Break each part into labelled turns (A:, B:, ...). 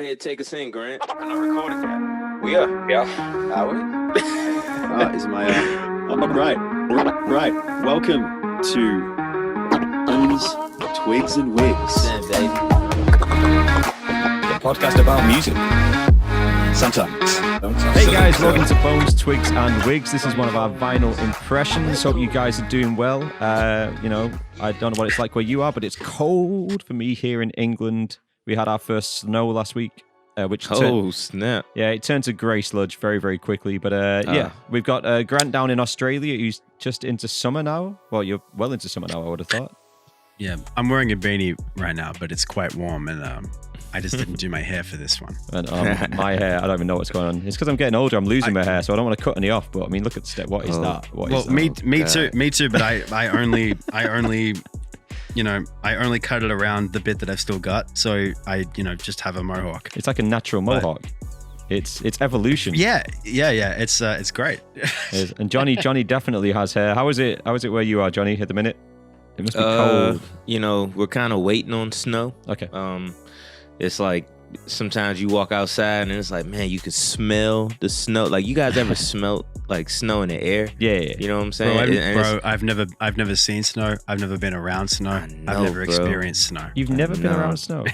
A: ahead, take us in, Grant.
B: I'm not recording yet.
A: We are.
B: Yeah.
A: Are we?
C: Is my right. Welcome to Bones, Twigs and Wigs.
A: Damn, baby.
B: The podcast about music.
C: Sometimes.
D: Hey guys, welcome to Bones, Twigs and Wigs. This is one of our vinyl impressions. Hope you guys are doing well. I don't know what it's like where you are, but it's cold for me here in England. We had our first snow last week,
A: Snap.
D: it turned to grey sludge very, very quickly. But we've got Grant down in Australia who's just into summer now. Well, you're well into summer now, I would have thought.
E: Yeah, I'm wearing a beanie right now, but it's quite warm, and I just didn't do my hair for this one.
D: And my hair, I don't even know what's going on. It's because I'm getting older. I'm losing my hair, so I don't want to cut any off. But I mean, look at the step. What is that?
E: Me too. But I only cut it around the bit that I've still got. So I just have a mohawk.
D: It's like a natural mohawk. It's evolution.
E: Yeah. It's great.
D: It is. And Johnny definitely has hair. How is it where you are, Johnny, at the minute? It must be cold.
A: We're kind of waiting on snow.
D: Okay.
A: It's like sometimes you walk outside and it's like, man, you can smell the snow. Like, you guys ever smelt like snow in the air?
D: Yeah.
A: You know what I'm saying?
E: I've never seen snow. I've never been around snow. I've never experienced snow.
D: You've never been around snow?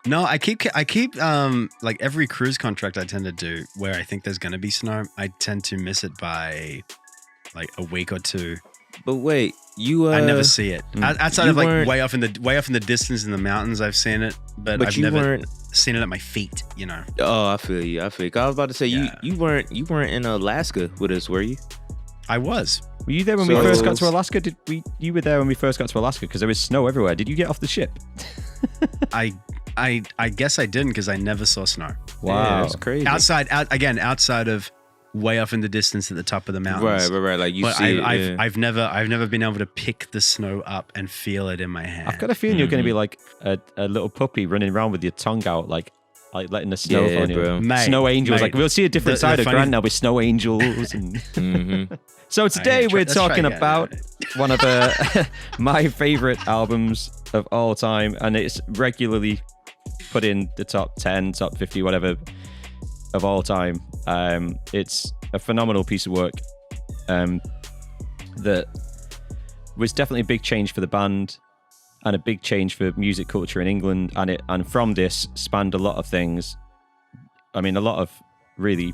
E: No, I keep like every cruise contract I tend to do where I think there's going to be snow, I tend to miss it by like a week or two.
A: But wait, I
E: never see it outside of like way off in the distance in the mountains. I've seen it, but I've never seen it at my feet.
A: Oh, I feel you. I was about to say you weren't in Alaska with us, were you?
E: I was.
D: Were you there when we first got to Alaska? You were there when we first got to Alaska because there was snow everywhere. Did you get off the ship?
E: I guess I didn't because I never saw snow.
D: Wow,
A: yeah, that's crazy.
E: Outside of way off in the distance at the top of the mountains.
A: Right. Like
E: I've never been able to pick the snow up and feel it in my hand.
D: I've got a feeling you're going to be like a little puppy running around with your tongue out, like letting the snow on you.
A: Bro.
D: Snow angels. Like, we'll see a different side of Grant now with snow angels. And So today we're talking about one of my favorite albums of all time, and it's regularly put in the top 10, top 50, whatever of all time. It's a phenomenal piece of work that was definitely a big change for the band and a big change for music culture in England, and from this spanned a lot of things. I mean, a lot of really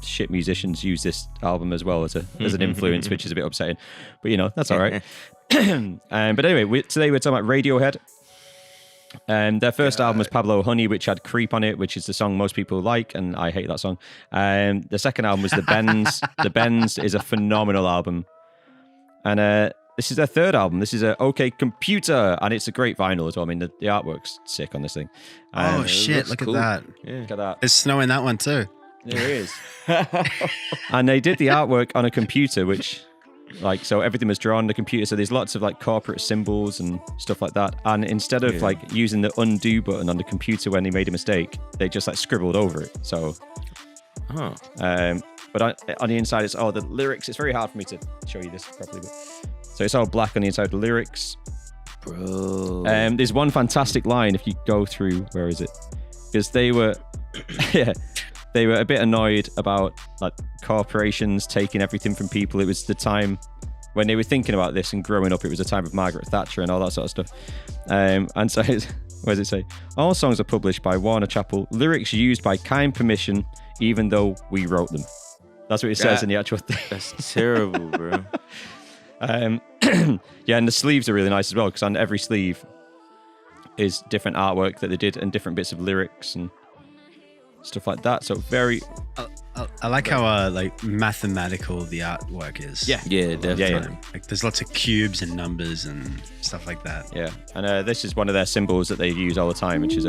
D: shit musicians use this album as well as an influence, which is a bit upsetting, but that's all right. But anyway, today we're talking about Radiohead. Their first album was Pablo Honey, which had Creep on it, which is the song most people like, and I hate that song. The second album was The Bends. The Bends is a phenomenal album. And this is their third album. This is a OK Computer, and it's a great vinyl as well. I mean, the artwork's sick on this thing.
E: Oh, shit, look
A: cool.
E: at that.
D: Yeah. Look at that.
E: There's snow in that one too.
D: There is. And they did the artwork on a computer, which... so everything was drawn on the computer, so there's lots of like corporate symbols and stuff like that, and instead of like using the undo button on the computer when they made a mistake, they just like scribbled over it. So but on the inside it's the lyrics. It's very hard for me to show you this properly, so it's all black on the inside of the lyrics,
A: bro.
D: There's one fantastic line if you go through, where is it, because they were they were a bit annoyed about like corporations taking everything from people. It was the time when they were thinking about this and growing up. It was the time of Margaret Thatcher and all that sort of stuff. And so, what does it say? All songs are published by Warner Chappell. Lyrics used by kind permission, even though we wrote them. That's what it says in the actual thing.
A: That's terrible, bro.
D: And the sleeves are really nice as well, because on every sleeve is different artwork that they did and different bits of lyrics and stuff like that. So very
E: I like how mathematical the artwork is.
A: Yeah, definitely.
D: Yeah.
E: Like there's lots of cubes and numbers and stuff like that.
D: Yeah, and this is one of their symbols that they use all the time, which is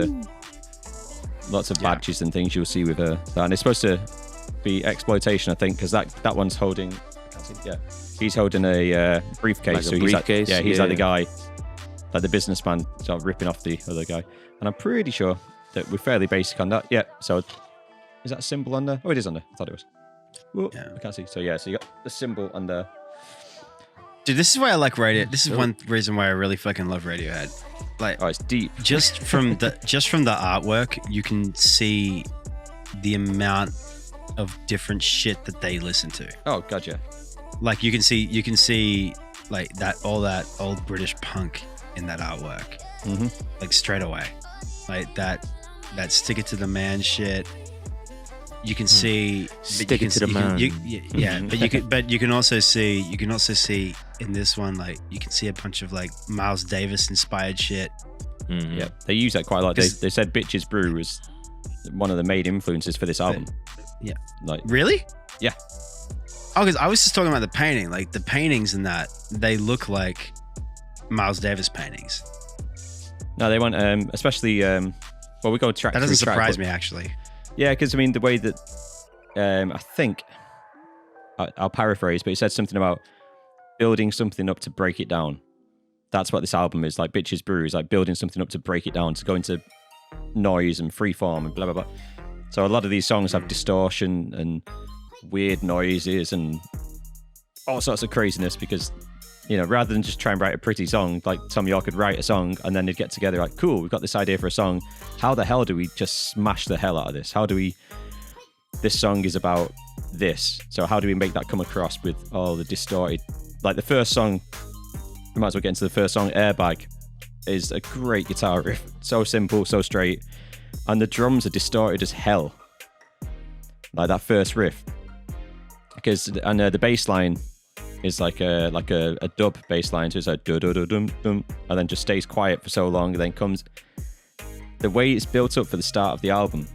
D: lots of badges and things you'll see with that. And it's supposed to be exploitation, I think, because that one's holding. I can't see. Yeah, he's holding a briefcase.
A: Like a briefcase.
D: He's like the guy, like the businessman, sort of ripping off the other guy. And I'm pretty sure that we're fairly basic on that. Yeah, so is that a symbol on there? Oh, it is on there. I thought it was. Whoa, yeah. I can't see. So so you got the symbol on there.
E: Dude, this is why I like Radiohead. This is one reason why I really fucking love Radiohead. like
D: Oh, it's deep.
E: just from the artwork, you can see the amount of different shit that they listen to.
D: Oh, gotcha.
E: Like you can see like that all that old British punk in that artwork,
D: Mm-hmm.
E: like straight away, like that stick it to the man shit. You can see
A: Stick it to the man.
E: yeah, but you can also see in this one, like you can see a bunch of like Miles Davis inspired shit.
A: Mhm.
D: Yeah, they use that quite a lot. They
E: 'Cause-
D: said Bitches Brew was one of the main influences for this album.
E: Yeah.
D: Like,
E: Really?
D: Yeah.
E: Oh, because I was just talking about the painting. Like the paintings in that, they look like Miles Davis paintings.
D: no, they want, especially, well, we go track.
E: That doesn't
D: through track,
E: surprise
D: but-
E: me, actually.
D: Yeah, because I mean, the way that, I think, I'll paraphrase, but he said something about building something up to break it down. That's what this album is, like Bitches Brew is like building something up to break it down, to go into noise and freeform and blah, blah, blah. So a lot of these songs have distortion and weird noises and all sorts of craziness because, you know, rather than just try and write a pretty song, like Tom York could write a song and then they'd get together like, cool, we've got this idea for a song. How the hell do we just smash the hell out of this? This song is about this. So how do we make that come across with all the distorted, like the first song, we might as well get into the first song, Airbag, is a great guitar riff. So simple, so straight. And the drums are distorted as hell. Like that first riff. And the bass line is like a dub bass line, so it's like dum dum, and then just stays quiet for so long, and then comes the way it's built up for the start of the album.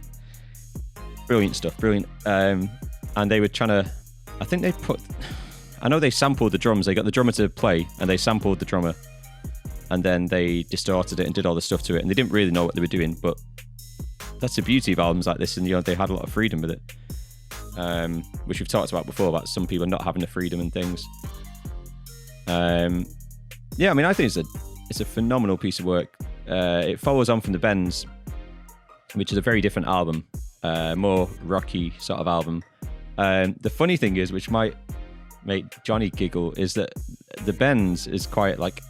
D: Brilliant stuff, brilliant. And they were trying to, I know they sampled the drums. They got the drummer to play, and they sampled the drummer, and then they distorted it and did all the stuff to it, and they didn't really know what they were doing. But that's the beauty of albums like this, and you know they had a lot of freedom with it. Which we've talked about before, about some people not having the freedom and things. Yeah, I mean, I think it's a phenomenal piece of work. It follows on from The Bends, which is a very different album, more rocky sort of album. The funny thing is, which might make Johnny giggle, is that The Bends is quite like,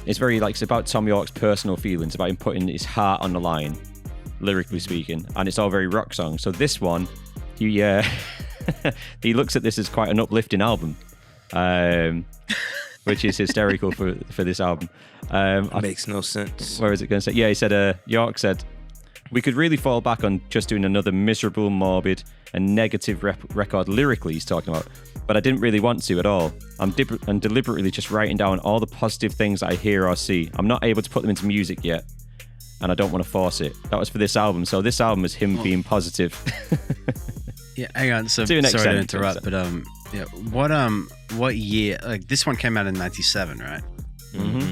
D: it's very like, it's about Tom York's personal feelings, about him putting his heart on the line, lyrically speaking, and it's all very rock songs. So this one, he he looks at this as quite an uplifting album, which is hysterical for this album.
A: Makes no sense.
D: Where is it going to say? Yeah, he said, York said, we could really fall back on just doing another miserable, morbid, and negative record lyrically, he's talking about. But I didn't really want to at all. I'm deliberately just writing down all the positive things I hear or see. I'm not able to put them into music yet, and I don't want to force it. That was for this album. So this album is him being positive.
E: Yeah, hang on. So
D: To an
E: sorry
D: extent,
E: to interrupt, but yeah, what year? Like this one came out in '97, right?
A: Mm-hmm.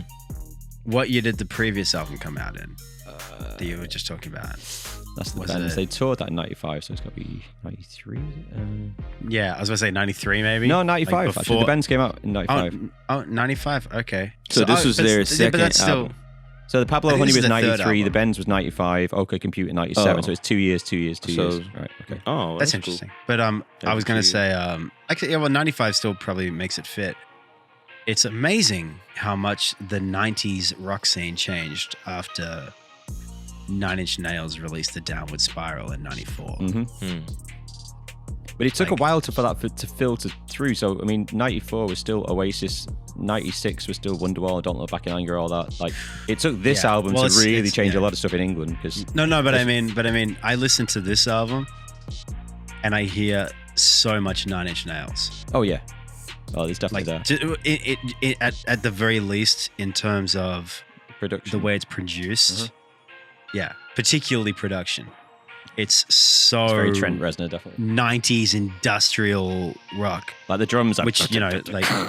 E: What year did the previous album come out in? That you were just talking about.
D: That's the
E: Was
D: Bends.
E: it-
D: They toured that in 95, so it's got to be 93.
E: Yeah, I was gonna say '93 maybe.
D: No, 95.
E: Like
D: Actually,
E: before-
D: the Bends came out in 95.
E: Oh, 95. Okay.
A: So this was their
E: but
A: second
E: that's still,
A: album.
D: So the Pablo
E: I think
D: Honey
E: this
D: was
E: is the third
D: 93, the
E: album.
D: Bends was 95, OK Computer 97.
A: Oh.
D: So it's 2 years.
A: So-
D: Right, okay.
A: Oh,
E: That's
A: cool.
E: interesting. But I was
A: Every
E: gonna
A: 2
E: say actually, yeah, well, 95 still probably makes it fit. It's amazing how much the 90s rock scene changed after Nine Inch Nails released the Downward Spiral in '94.
D: hmm
A: Hmm.
D: But it took
E: Like-
D: a while for that to filter through. So, I mean, 94 was still Oasis, 96 was still Wonderwall, Don't Look Back in Anger, all that. Like, it took this
E: Yeah.
D: album
E: Well,
D: to really
E: it's-
D: change
E: yeah.
D: a lot of stuff in England. Because
E: No, but I mean, I listen to this album and I hear so much Nine Inch Nails.
D: oh, yeah. Oh, there's definitely
E: Like
D: there.
E: at the very least, in terms of
D: Production.
E: the way it's produced,
D: Uh-huh.
E: yeah, particularly production. It's so
D: It's very Trent Reznor, definitely.
E: 90s industrial rock,
D: Like the drums, like,
E: which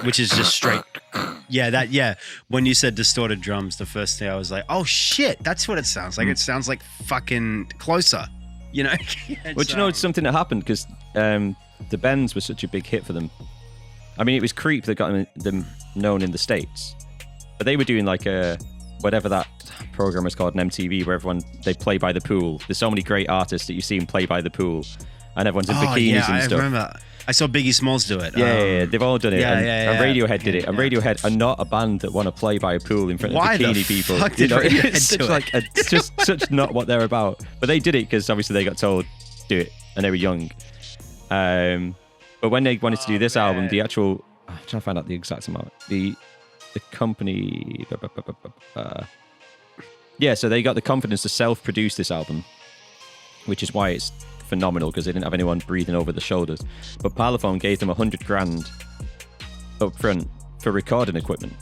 E: which is just straight. Yeah, when you said distorted drums, the first thing I was like, oh shit, that's what it sounds like. It sounds like fucking Closer, you know.
D: But you know, it's something that happened because the Bends was such a big hit for them. I mean, it was Creep that got them known in the States. But they were doing like whatever that program is called on MTV, where they play by the pool. There's so many great artists that you see them play by the pool, and everyone's in bikinis and
E: I
D: stuff.
E: remember. I saw Biggie Smalls do it.
D: Yeah, they've all done it.
E: yeah,
D: and,
E: yeah,
D: and
E: yeah.
D: Radiohead did it. And
E: Yeah.
D: Radiohead are not a band that want to play by a pool in front
E: Why
D: of
E: the
D: bikini people.
E: fuck did Radiohead
D: it's
E: do
D: such
E: it?
D: it's just such not what they're about. But they did it because obviously they got told do it, and they were young. But when they wanted to do this album, the actual I'm trying to find out the exact amount. The company, yeah. So they got the confidence to self-produce this album, which is why it's phenomenal because they didn't have anyone breathing over the shoulders. But Parlophone gave them $100,000 up front for recording equipment.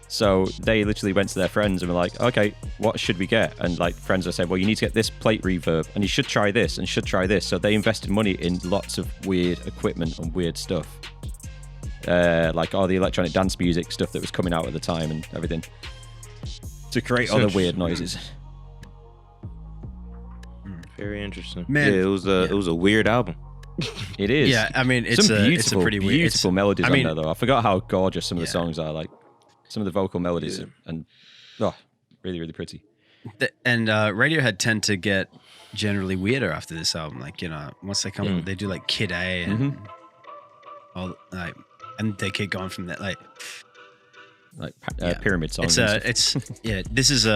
D: So they literally went to their friends and were like, okay, what should we get? And like friends were saying, well, you need to get this plate reverb and you should try this and should try this. So they invested money in lots of weird equipment and weird stuff. Like all the electronic dance music stuff that was coming out at the time and everything to create all the weird noises.
A: Very interesting.
E: Man.
A: Yeah, it was a weird album.
D: It is.
E: Yeah, I mean, it's
D: some
E: a pretty weird.
D: beautiful melodies
E: I mean-
D: on there, though. I forgot how gorgeous some of the
E: Yeah.
D: songs are. Like some of the vocal melodies
A: Yeah.
D: and really, really pretty.
E: And Radiohead tend to get generally weirder after this album. Like, you know, once they come, they do like Kid A and all like, and they keep going from that. Like,
D: Yeah. Pyramid songs.
E: it's
D: and stuff.
E: this is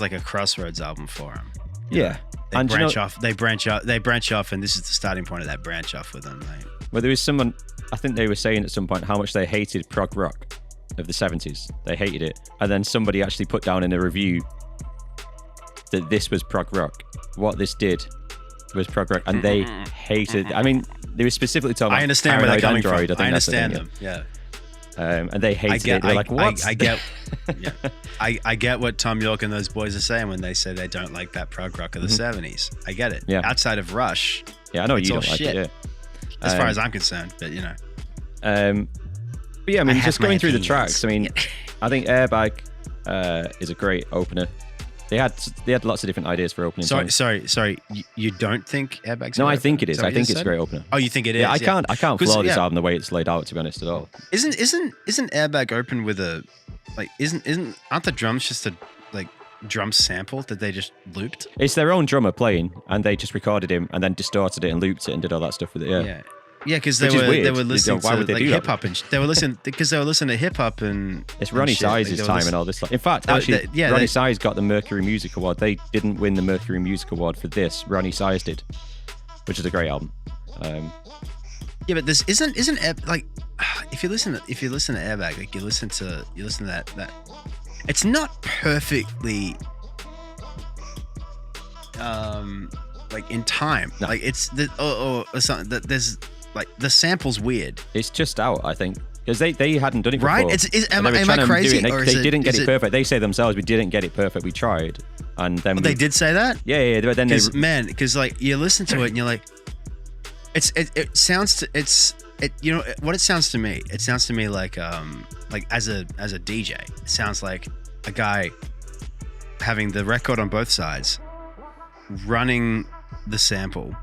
E: like a crossroads album for them.
D: Yeah.
E: They
D: And you
E: branch
D: know-
E: off. They branch off, and this is the starting point of that branch off with them. Like,
D: Well, there was someone, I think they were saying at some point how much they hated prog rock of the 70s. They hated it. And then somebody actually put down in a review that this was prog rock. What this did was prog rock. And they hated I mean, they were specifically talking about
E: I understand where they're coming
D: Android,
E: from.
D: I
E: I
D: think that's the
E: understand
D: thing,
E: them. Yeah.
D: And they hated it. They were like, what?
E: I get. Yeah. I get what Tom York and those boys are saying when they say they don't like that prog rock of the 70s. I get it.
D: Yeah.
E: Outside of Rush,
D: Yeah, I know
E: It's
D: you
E: all
D: don't like
E: shit.
D: it, yeah.
E: as far as I'm concerned, but you know.
D: But yeah, I mean,
E: I
D: just
E: have my
D: going through the
E: opinions.
D: tracks, I mean, I think Airbag is a great opener. They had lots of different ideas for opening songs.
E: Sorry. You don't think Airbag's?
D: No,
E: a
D: I
E: great
D: think
E: opener?
D: it
E: Is
D: is.
E: that
D: I
E: what
D: think
E: you
D: it's a
E: said?
D: great opener.
E: Oh, you think it is?
D: Yeah, I can't
E: 'Cause,
D: flaw this
E: yeah.
D: album the way it's laid out, to be honest, at all.
E: Isn't Airbag open with a like? Aren't the drums just a like drum sample that they just looped?
D: It's their own drummer playing, and they just recorded him and then distorted it and looped it and did all that stuff with it. Yeah.
E: Yeah, because they
D: Which is
E: were
D: weird.
E: they were listening
D: Why
E: to
D: would they
E: like
D: do that?
E: hip hop and they were listening because they were listening to hip hop and
D: It's
E: and
D: Ronnie
E: shit. Like,
D: Size's
E: they were
D: time
E: listening-
D: and all this stuff. In fact,
E: Oh,
D: actually,
E: yeah,
D: Ronnie
E: they-
D: Size got the Mercury Music Award. They didn't win the Mercury Music Award for this. Ronnie Size did, which is a great album.
E: Yeah, but this isn't like if you listen to Airbag, like you listen to that it's not perfectly like in time.
D: No.
E: Like it's the or something that there's like the sample's weird.
D: It's just out, I think, because they hadn't done it before.
E: Right?
D: And
E: Am
D: they were
E: I
D: trying to do
E: crazy?
D: it, and
E: Or
D: they
E: is
D: didn't get
E: is
D: it perfect. They say themselves, we didn't get it perfect. We tried, and then
E: They did say that?
D: Yeah. But then
E: Because like you listen to it and you're like, it sounds to you know what it sounds to me. It sounds to me like as a DJ, it sounds like a guy having the record on both sides, running the sample,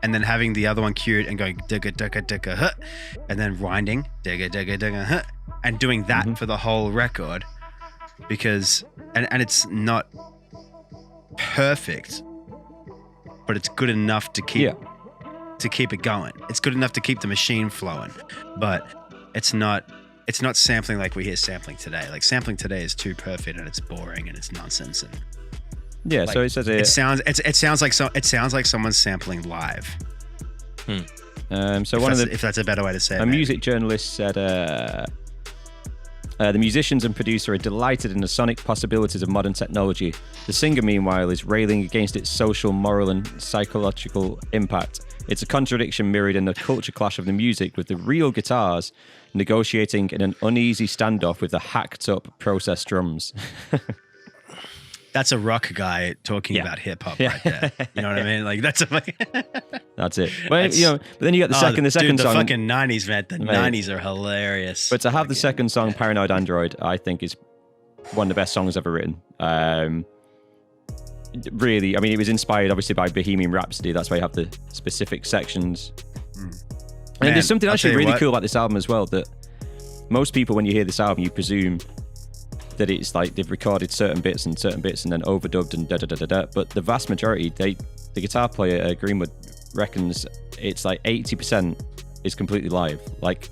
E: and then having the other one cued and going digga digga digga huh, and then winding digga digga digga huh, and doing that for the whole record, because and it's not perfect, but it's good enough to keep it going. It's good enough to keep the machine flowing, but it's not sampling like we hear sampling today. Like sampling today is too perfect and it's boring and it's nonsense. And
D: yeah.
E: like,
D: So it says
E: it sounds like someone's sampling live.
D: So one of the
E: If that's a better way to say it.
D: a
E: maybe.
D: music journalist said the musicians and producer are delighted in the sonic possibilities of modern technology. The singer, meanwhile, is railing against its social, moral, and psychological impact. It's a contradiction mirrored in the culture clash of the music, with the real guitars negotiating in an uneasy standoff with the hacked-up processed drums.
E: That's a rock guy talking
D: Yeah.
E: about hip hop
D: Yeah.
E: right there. You know what I mean? Like that's a
D: That's it. Well, but then you got the second
E: dude,
D: song.
E: the fucking 90s, man. The
D: Mate.
E: 90s are hilarious.
D: But to have the
E: Fucking-
D: second song, Paranoid Android, I think is one of the best songs ever written. Really, I mean, it was inspired obviously by Bohemian Rhapsody. That's why you have the specific sections. And
E: Man,
D: there's something
E: I'll
D: actually
E: tell you
D: really
E: what.
D: cool about this album as well, that most people, when you hear this album, you presume that it's like they've recorded certain bits and then overdubbed and da da da da da. But the vast majority, the guitar player Greenwood reckons it's like 80% is completely live. Like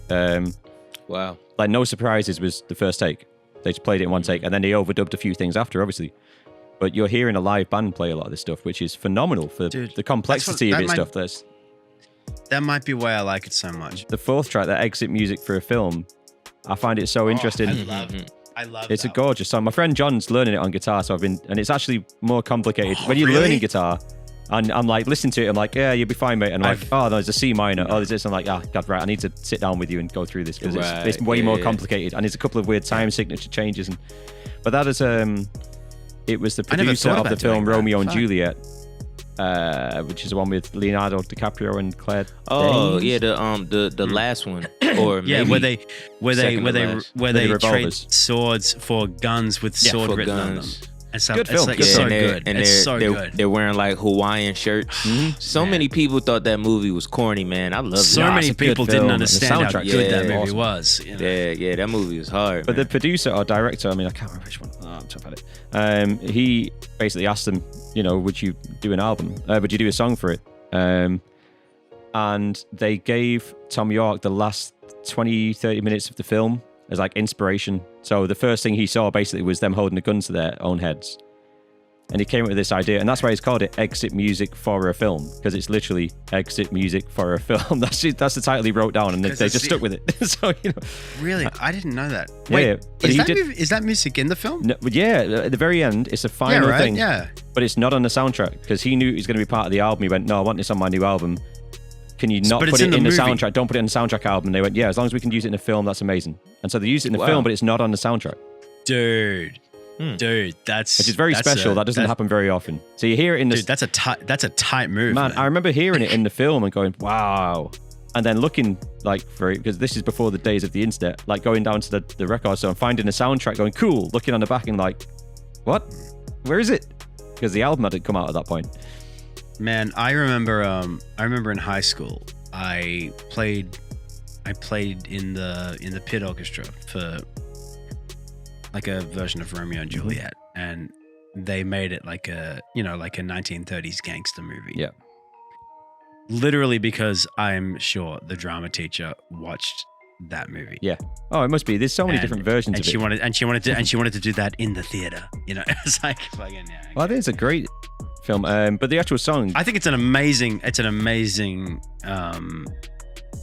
A: Wow.
D: like No Surprises was the first take. They just played it in one take, and then they overdubbed a few things after, obviously. But you're hearing a live band play a lot of this stuff, which is phenomenal for
E: Dude,
D: the complexity of
E: that
D: it
E: might-
D: stuff.
E: That might be why I like it so much.
D: The fourth track, that exit music for a film, I find it so interesting.
E: I love
D: It's a
E: that.
D: gorgeous song. My friend John's learning it on guitar, so and it's actually more complicated.
E: Oh,
D: when you're
E: really?
D: learning guitar, and I'm like, listening to it, I'm like, yeah, you'll be fine, mate. And I'm like,
E: I've-
D: oh, no, there's a C minor. Oh, there's this. I'm like, God, right, I need to sit down with you and go through this because it's
A: Right,
D: way more
A: yeah.
D: complicated. And there's a couple of weird time signature changes. But that is, it was the
E: I never
D: producer
E: thought
D: of the
E: about doing
D: film
E: that.
D: Romeo and
E: Fuck.
D: Juliet, which is the one with Leonardo DiCaprio and Claire
A: Oh
D: Danes.
A: yeah, the last one, or
E: Yeah,
A: maybe
E: where they
A: second to last.
E: where
D: The
E: they trade
D: revolvers.
E: swords for guns with
D: Yeah,
E: sword
A: for
E: written on them.
A: guns.
E: And stuff.
D: Good
E: It's
D: film,
E: like,
D: good
E: it's
D: film.
E: so
A: and they're,
E: good.
A: and
E: It's
A: they're,
E: so
A: they're,
E: good.
A: they're wearing like Hawaiian shirts. So
E: Man.
A: many people thought that movie was corny, man. I love
E: So
A: it.
E: many
D: it's a good
E: people
D: film,
E: didn't
D: and the
E: understand how
D: soundtrack
E: good
A: is
E: that movie
D: awesome.
E: was. You know?
A: Yeah, that movie was hard.
D: But
A: man.
D: the producer or director, I mean, I can't remember which one. Oh, I'm talking about it. He basically asked them, would you do an album? Would you do a song for it? And they gave Tom York the last 20, 30 minutes of the film as like inspiration. So the first thing he saw basically was them holding a gun to their own heads. And he came up with this idea, and that's why he's called it Exit Music for a Film, because it's literally Exit Music for a Film. That's the title he wrote down, and they
E: Because
D: just stuck with it. So,
E: Really, I didn't know that.
D: Yeah,
E: Wait,
D: yeah. But
E: is that music in the film?
D: No, but yeah, at the very end, it's a final
E: yeah, right.
D: thing.
E: Yeah.
D: But it's not on the soundtrack because he knew it was going to be part of the album. He went, no, I want this on my new album. Can you not
E: but
D: put
E: it's
D: it
E: in
D: in
E: the
D: the
E: movie.
D: soundtrack? Don't put it in the soundtrack album. And they went, yeah, as long as we can use it in the film, that's amazing. And so they used it in the
A: Wow.
D: film, but it's not on the soundtrack,
E: Dude, that's
D: which is very special. That doesn't happen very often. So you hear it in the
E: Dude, that's a tight move.
D: man. I remember hearing it in the film and going, wow. And then looking like for it, because this is before the days of the internet, like going down to the record store and finding a soundtrack going, cool, looking on the back and like, what? Where is it? Because the album hadn't come out at that point.
E: Man, I remember in high school, I played in the pit orchestra for like a version of Romeo and Juliet, and they made it like a 1930s gangster movie.
D: Yeah.
E: Literally because I'm sure the drama teacher watched that movie.
D: Yeah. Oh, it must be. There's so many different versions
E: and
D: of
E: she
D: it.
E: wanted to do that in the theater. It's like fucking yeah.
D: Well, it is a great film, but the actual song,
E: I think it's an amazing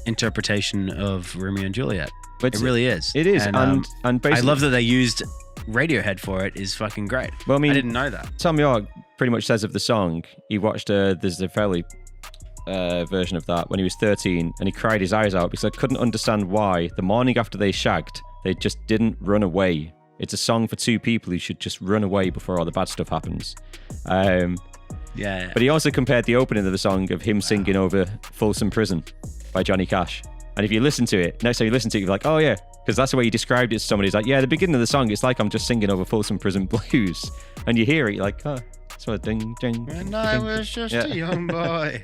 E: interpretation of Romeo and Juliet.
D: but
E: It really is.
D: it is,
E: And,
D: and
E: I
D: basically,
E: love that they used Radiohead for it. Is fucking great.
D: Well, I mean,
E: I didn't know that.
D: Tom York pretty much says of the song, he watched the Zeffirelli version of that when he was 13, and he cried his eyes out because I couldn't understand why the morning after they shagged, they just didn't run away. It's a song for two people who should just run away before all the bad stuff happens.
E: Yeah.
D: But he also compared the opening of the song of him singing over Folsom Prison by Johnny Cash. And if you listen to it, next time you listen to it, you're like, oh yeah, because that's the way he described it to somebody. He's like, yeah, the beginning of the song, it's like I'm just singing over Folsom Prison Blues. And you hear it, you're like, oh, so ding, ding.
E: When I was just
D: Yeah.
E: a young boy.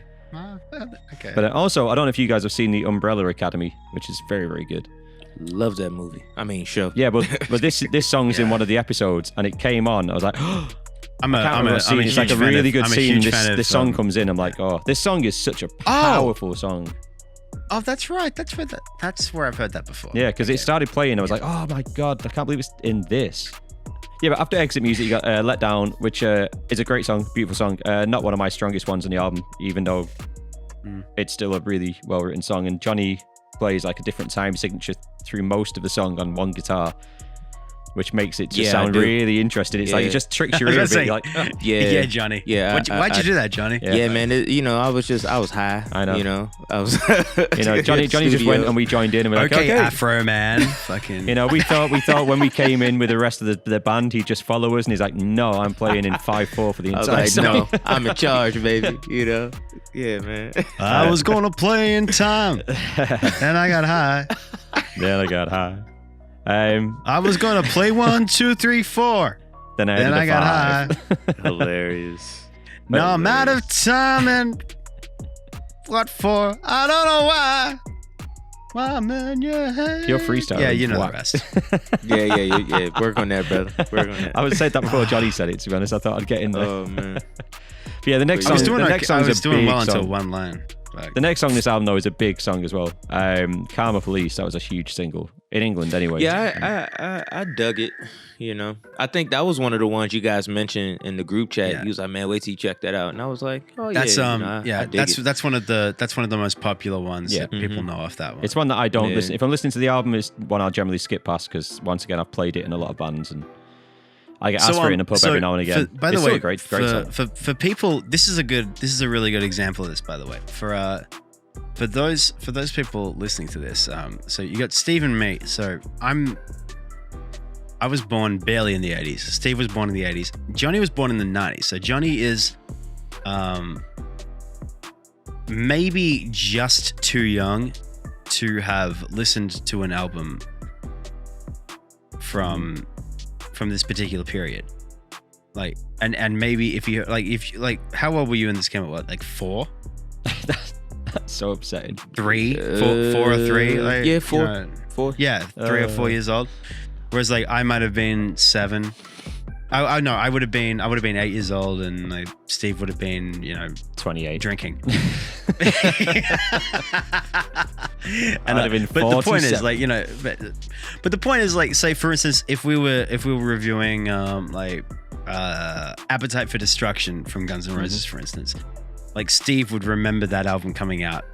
E: Okay.
D: But also, I don't know if you guys have seen The Umbrella Academy, which is very, very good.
A: Love that movie. I mean, show.
D: Yeah, but this song's in one of the episodes, and it came on. I was like,
E: I'm a
D: it's like a
E: huge
D: really
E: fan
D: good
E: of, I'm a
D: scene.
E: huge
D: This
E: fan of,
D: this song comes in. I'm like, oh, this song is such a powerful song.
E: Oh, that's right. That's where I've heard that before.
D: Yeah, because it started playing. I was like, oh my god, I can't believe it's in this. Yeah, but after Exit Music, you got Let Down, which is a great song, beautiful song. Not one of my strongest ones on the album, even though it's still a really well-written song. And Johnny plays like a different time signature through most of the song on one guitar, which makes it just
A: Yeah, I
D: sound
A: do.
D: really interesting. It's like
A: Yeah.
D: it just tricks your
E: I
D: ear a
E: was
D: bit.
E: gonna
D: You're like, oh.
E: Yeah, Johnny.
A: Yeah,
E: Why'd you do that, Johnny?
D: Yeah.
A: Yeah, man. I was high.
D: I know.
A: You know, I was.
D: Johnny just went and we joined in and we're like,
E: Okay,
D: okay.
E: Afro Man. Fucking.
D: We thought when we came in with the rest of the band, he'd just follow us, and he's like, no, I'm playing in 5/4 for the
A: I was
D: entire
A: like,
D: song.
A: no, I'm in charge, baby. Yeah, man.
E: I was gonna play in time, and I got high.
D: Then I got high.
E: I was gonna play 1, 2, 3, 4.
D: Then I
E: Then
D: ended
E: I got
D: at 5.
A: Hilarious.
E: Now I'm out of time, and what for? I don't know why. My man, yeah.
D: You're freestyling.
E: Yeah, you know
D: Wow.
E: the rest.
A: Yeah. Work on that, brother. Work on that.
D: I would say that before Johnny said it. To be honest, I thought I'd get in there.
A: Oh man.
D: But yeah, the next
A: I
D: song.
A: was
D: The next song
E: I
D: is
E: was
D: a
E: doing
D: big
E: well
D: song.
E: until one line. Like,
D: The next song on this album, though, is a big song as well. Karma Police, that was a huge single. In England, anyway.
A: Yeah, I dug it. You know, I think that was one of the ones you guys mentioned in the group chat.
E: Yeah.
A: You was like, "Man, wait till you check that out," and I was like, "Oh
E: that's
A: yeah, you know, I dig it.
E: that's one of the most popular ones
D: Yeah.
E: that people know off that one.
D: It's one that I don't
A: Yeah.
D: listen. If I'm listening to the album, it's one I'll generally skip past because, once again, I've played it in a lot of bands and I get asked for it in a pub every now and again.
E: By the
D: It's
E: way,
D: still a great song.
E: for people, this is a really good example of this. By the way, for those people listening to this, so you got Steve and me. So I was born barely in the 80s. Steve was born in the 80s. Johnny was born in the 90s. So Johnny is maybe just too young to have listened to an album from this particular period. Like, and maybe if you how old were you when this came out? What, like 4?
D: That's so upsetting.
E: 3? 4 or 3? Like,
A: yeah, 4.
E: you know,
A: 4.
E: yeah, 3 or 4 years old. Whereas like I might have been 7. I know I would have been 8 years old, and like Steve would have been
D: 28.
E: drinking.
D: I'd have been
E: but the point is
D: 47.
E: like but the point is like, say for instance, if we were reviewing Appetite for Destruction from Guns N' Roses, for instance, like Steve would remember that album coming out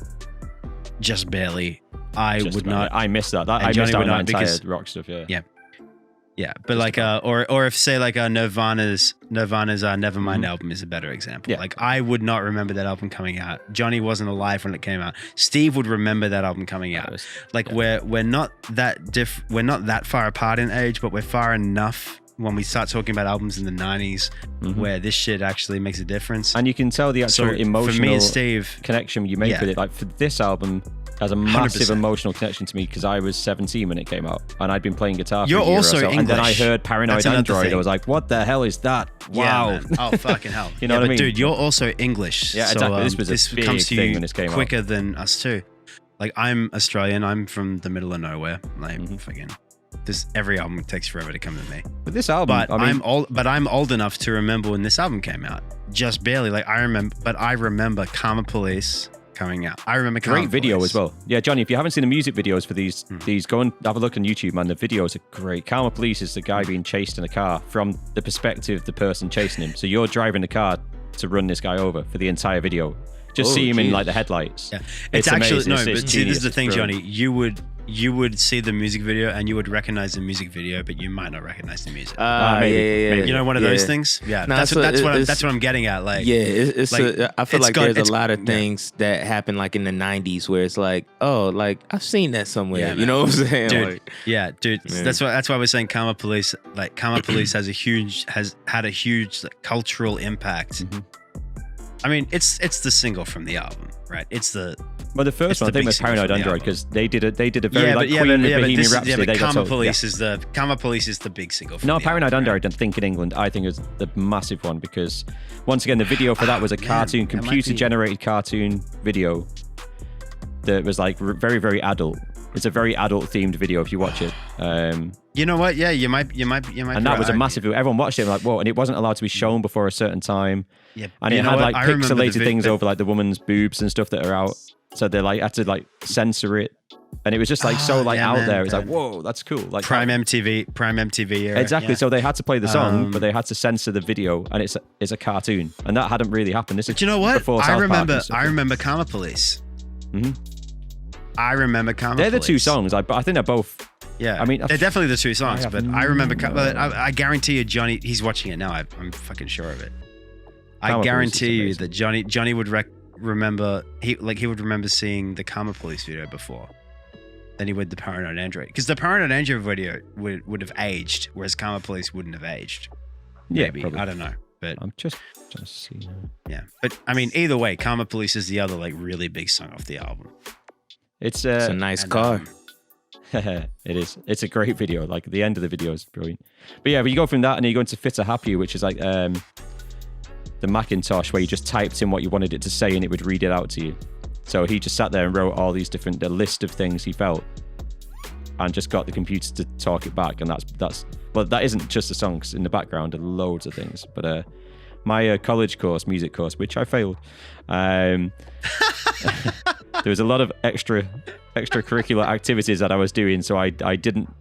E: just barely. I
D: Just
E: would
D: about
E: not.
D: it. I missed that.
E: and
D: I
E: Johnny
D: missed out
E: would
D: on
E: not,
D: that entire
E: because-
D: rock stuff. Yeah.
E: Yeah, but like or if say like Nirvana's Nevermind album is a better example.
D: Yeah.
E: Like I would not remember that album coming out. Johnny wasn't alive when it came out. Steve would remember that album coming out. Like we're not that far apart in age, but we're far enough when we start talking about albums in the 90s where this shit actually makes a difference.
D: And you can tell the actual emotional
E: for me and Steve,
D: connection you make
E: Yeah.
D: with it. Like for this album, has a massive emotional connection to me because I was 17 when it came out and I'd been playing guitar for
E: You're
D: a year
E: also
D: or so. And then I
E: English.
D: heard Paranoid
E: That's another
D: Android. I
E: thing.
D: was like, what the hell is that? Wow.
E: Yeah, man. Oh, fucking hell.
D: You know
E: yeah,
D: what I
E: but
D: mean?
E: dude, you're also English.
D: Yeah,
E: so,
D: exactly. This was a
E: this
D: big
E: comes to
D: thing
E: you
D: when this came out.
E: quicker than us too. Like I'm Australian. I'm from the middle of nowhere. Like fucking, this every album takes forever to come to me.
D: But this album,
E: But
D: I mean,
E: I'm old enough to remember when this album came out. Just barely. Like I remember Karma Police coming out. I remember Karma
D: great video
E: Police.
D: as well. Yeah, Johnny, if you haven't seen the music videos for these, go and have a look on YouTube, man. The videos are great. Karma Police is the guy being chased in a car from the perspective of the person chasing him. So you're driving the car to run this guy over for the entire video. Just see him in like the headlights.
E: Yeah. It's actually
D: amazing.
E: no,
D: It's
E: but see, this is the
D: genius.
E: thing,
D: It's brilliant.
E: Johnny. You would see the music video and you would recognize the music video, but you might not recognize the music.
D: maybe,
A: yeah.
D: maybe.
E: You know, one of those things. Yeah,
A: No,
E: that's
A: so
E: what
A: it's-
E: I'm getting at. Like,
A: Yeah, it's
E: like,
A: I feel
E: it's
A: like
E: got-
A: there's
E: it's-
A: a lot of
E: yeah.
A: things that happen like in the 90s where it's like, oh, like I've seen that somewhere.
E: Yeah,
A: you know what I'm saying?
E: dude.
A: Like,
E: Yeah, dude.
A: Man.
E: That's why we're saying Karma Police. Like, Karma Police has had a huge like, cultural impact. I mean, it's the single from the album, right? It's the
D: Well, the first
E: It's
D: one I
E: the
D: think
E: big
D: was
E: single
D: Paranoid
E: from the
D: Android
E: album.
D: because they did a very like Queen of Bohemian Rhapsody. They got
E: Karma
D: so-
E: Police is the Karma Police is the big single. From
D: No,
E: the
D: Paranoid
E: album,
D: Android, I think in England, I think is the massive one because once again, the video for that was a cartoon,
E: that might be-
D: computer-generated cartoon video that was like very, very adult. It's a very adult-themed video if you watch it.
E: You know what? Yeah, you might.
D: And that was a massive video. Everyone watched it and like, whoa, and it wasn't allowed to be shown before a certain time.
E: Yeah,
D: And
E: you
D: it
E: know
D: had
E: what?
D: like
E: I remember the
D: pixelated things
E: the-
D: over like the woman's boobs and stuff that are out. So they like had to like censor it. And it was just like so like
E: yeah,
D: out
E: man,
D: there. It's like,
E: man.
D: whoa, that's cool. Like
E: Prime MTV era.
D: Exactly.
E: Yeah.
D: So they had to play the song, but they had to censor the video, and it's a cartoon, and that hadn't really happened. This is
E: But you know what?
D: before
E: I
D: South Park
E: remember.
D: and stuff.
E: I remember Karma Police.
D: Mhm.
E: I remember Karma.
D: They're the two
E: Police.
D: songs. I think they're both.
E: Yeah,
D: I mean,
E: they're definitely the two songs.
D: have
E: But
D: no-
E: I remember. But I guarantee you, Johnny. He's watching it now. I'm fucking sure of it. I
D: Karma Police is
E: guarantee you
D: amazing.
E: that Johnny would remember. He would remember seeing the Karma Police video before. Then he would the Paranoid Android, because the Paranoid Android video would have aged, whereas Karma Police wouldn't have aged.
D: Yeah,
E: Maybe.
D: probably.
E: I don't know, but
D: I'm just trying to see. Now.
E: yeah. But I mean, either way, Karma Police is the other like really big song off the album.
D: It's
A: it's a nice
E: And,
A: car.
D: it is. It's a great video. Like the end of the video is brilliant. But yeah, but you go from that and you go into Fitter Happier, which is like the Macintosh where you just typed in what you wanted it to say and it would read it out to you. So he just sat there and wrote all these different a list of things he felt, and just got the computer to talk it back. And that's well, that isn't just the songs. In the background are loads of things. But my college course, music course, which I failed, there was a lot of extracurricular activities that I was doing, so I didn't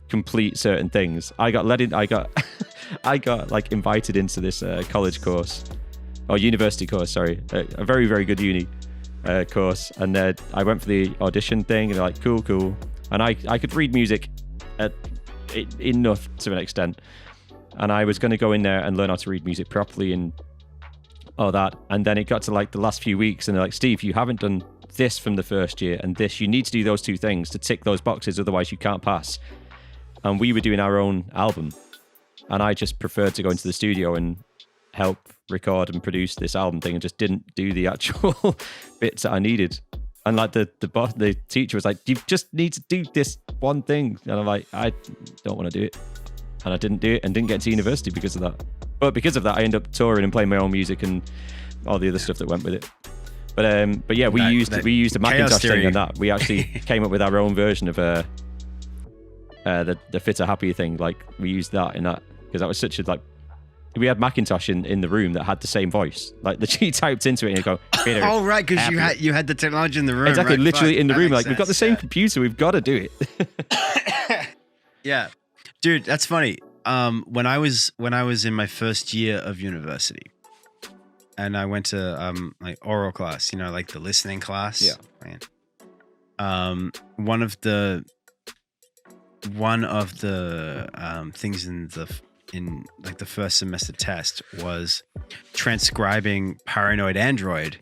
D: complete certain things. I got I got like invited into this college course or university course, sorry, a very, very good uni course, and I went for the audition thing, and they're like, cool, and I could read music enough to an extent, and I was going to go in there and learn how to read music properly and all that, and then it got to like the last few weeks, and they're like, Steve, you haven't done this from the first year and this, you need to do those two things to tick those boxes, otherwise you can't pass. And we were doing our own album, and I just preferred to go into the studio and help record and produce this album thing, and just didn't do the actual bits that I needed. And like the teacher was like, you just need to do this one thing, and I'm like, I don't want to do it, and I didn't do it and didn't get into university because of that. But because of that, I ended up touring and playing my own music and all the other stuff that went with it. But yeah, we used the Macintosh thing and that. We actually came up with our own version of the Fitter Happier thing. Like we used that in that because that was such a like. We had Macintosh in the room that had the same voice. Like you typed into it and you go,
E: oh right, because you had the technology in the room.
D: Exactly,
E: right?
D: literally in the room. Like
E: sense.
D: we've got the same computer, we've got to do it.
E: Yeah, dude, that's funny. When I was in my first year of university, and I went to like oral class, like the listening class.
D: Yeah.
E: Man. One of the things in like the first semester test was transcribing Paranoid Android.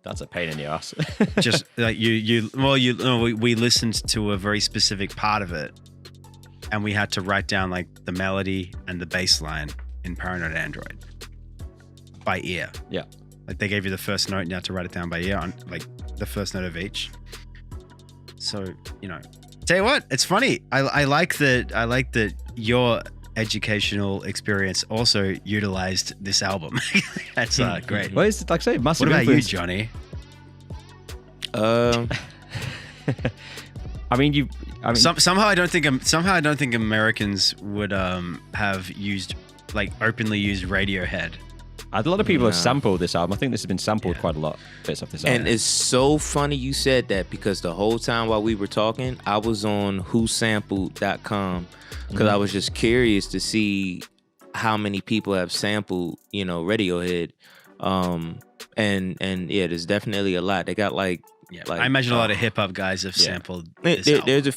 D: That's a pain in the ass.
E: Just like we listened to a very specific part of it, and we had to write down like the melody and the bass line in Paranoid Android by ear.
D: Yeah.
E: Like they gave you the first note and you had to write it down by ear on like the first note of each. So, tell you what, it's funny. I like that your educational experience also utilized this album. That's great.
D: Well, it's like I say, massive
E: What about
D: influence.
E: you, Johnny?
D: I mean,
E: Somehow I don't think Americans would have openly used Radiohead.
D: a lot of people have sampled this album. I think this has been sampled quite a lot. Bits of this album.
A: And it's so funny you said that, because the whole time while we were talking, I was on whosampled.com because I was just curious to see how many people have sampled, Radiohead. And yeah, there's definitely a lot. They got like
E: I imagine a lot of hip hop guys have sampled this album.
A: There's a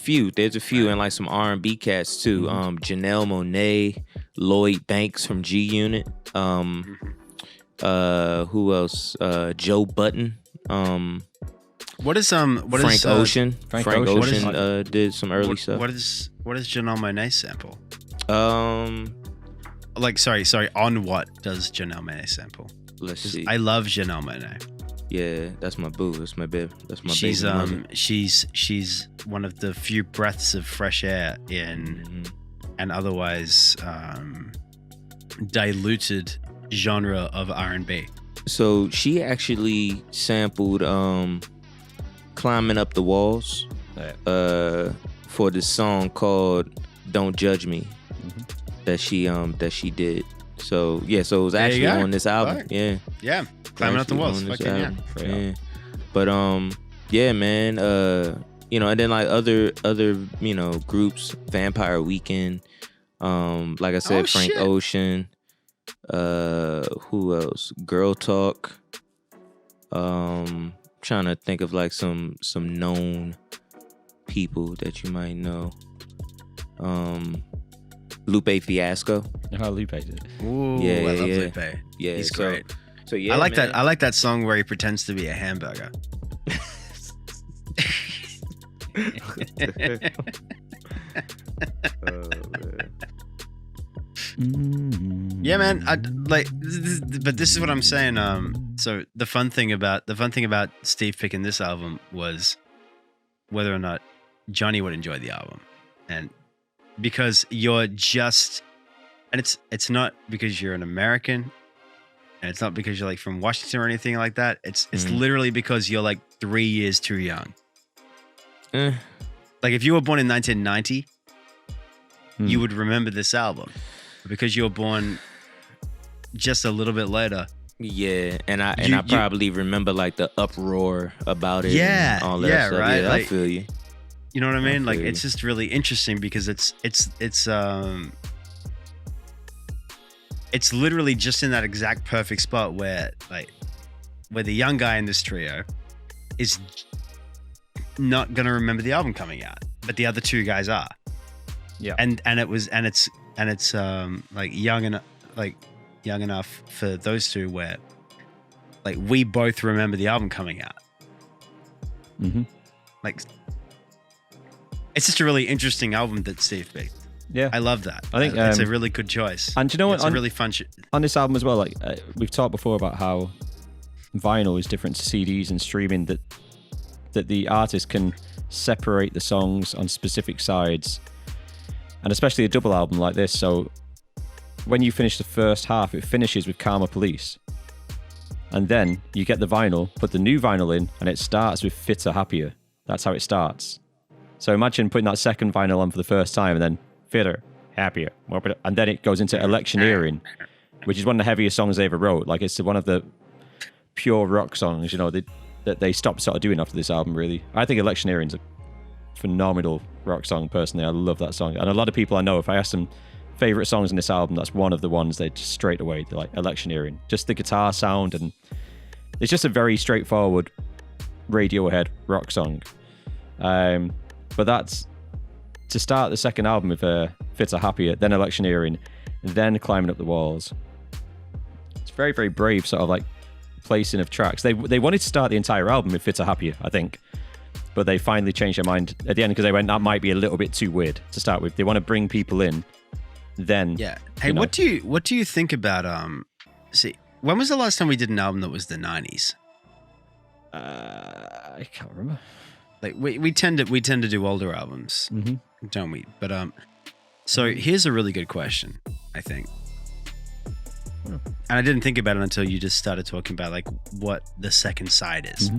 A: few, and like some R&B cats too. Janelle Monáe, Lloyd Banks from G Unit. Who else? Joe Budden.
E: What is
A: Frank Ocean?
D: Frank
A: Frank
D: Ocean.
A: Ocean did some early stuff.
E: What is Janelle Monáe sample? Sorry. On what does Janelle Monáe sample?
A: Let's see.
E: I love Janelle Monáe.
A: Yeah, that's my boo. That's my babe. That's my
E: She's
A: baby mother.
E: she's one of the few breaths of fresh air in an otherwise diluted genre of R&B.
A: So she actually sampled "Climbing Up the Walls" for this song called "Don't Judge Me" that she did. So yeah, so it was actually on this album.
E: Right.
A: Yeah,
E: Climbing Up the Walls.
A: on this
E: Fucking
A: album.
E: yeah.
A: Yeah. But yeah, man. And then like other groups, Vampire Weekend. Like I said, Frank
E: shit.
A: Ocean. Who else? Girl Talk. Trying to think of like some known people that you might know. Lupe Fiasco.
D: How Lupe did it.
E: Ooh,
A: Yeah,
E: I love
A: yeah.
E: Lupe.
A: Yeah,
E: He's
A: so-
E: great.
A: So yeah,
E: I like
A: man.
E: that. I like that song where he pretends to be a hamburger. Yeah, man. But this is what I'm saying. So the fun thing about Steve picking this album was whether or not Johnny would enjoy the album, and because you're just, and it's not because you're an American, And it's not because you're like from Washington or anything like that. It's literally because you're like 3 years too young. Like if you were born in 1990, you would remember this album. But because you were born just a little bit later.
A: Yeah, and I probably remember like the uproar about it.
E: Yeah,
A: and all that stuff.
E: right.
A: Yeah,
E: Like,
A: I feel you.
E: You know what I mean? Like
A: feel
E: it's just really interesting because it's literally just in that exact perfect spot where the young guy in this trio is not gonna remember the album coming out, but the other two guys are.
D: Yeah.
E: And it's like young enough for those two where like we both remember the album coming out.
D: Mm-hmm.
E: Like it's just a really interesting album that Steve picked.
D: Yeah,
E: I love that.
D: I think
E: it's a really good choice.
D: And do you know what?
E: It's a really fun
D: on this album as well. Like we've talked before about how vinyl is different to CDs and streaming. That the artist can separate the songs on specific sides, and especially a double album like this. So when you finish the first half, it finishes with Karma Police, and then you get the vinyl, put the new vinyl in, and it starts with Fitter Happier. That's how it starts. So imagine putting that second vinyl on for the first time, and then Fitter, Happier, and then it goes into Electioneering, which is one of the heaviest songs they ever wrote. Like it's one of the pure rock songs, you know, that they stopped sort of doing after this album. Really, I think Electioneering's a phenomenal rock song. Personally, I love that song, and a lot of people I know, if I ask them favorite songs in this album, that's one of the ones they just straight away they're like Electioneering. Just the guitar sound, and it's just a very straightforward Radiohead rock song. But that's to start the second album with Fitter Happier, then Electioneering, then Climbing Up the Walls. It's very, very brave sort of like placing of tracks. They wanted to start the entire album with Fitter Happier, I think, but they finally changed their mind at the end because they went, that might be a little bit too weird to start with. They want to bring people in, then
E: yeah. Hey, what do you think about see, when was the last time we did an album that was the 90s?
D: I can't remember.
E: Like we tend to do older albums, don't we? But so here's a really good question, I think. And I didn't think about it until you just started talking about like what the second side is.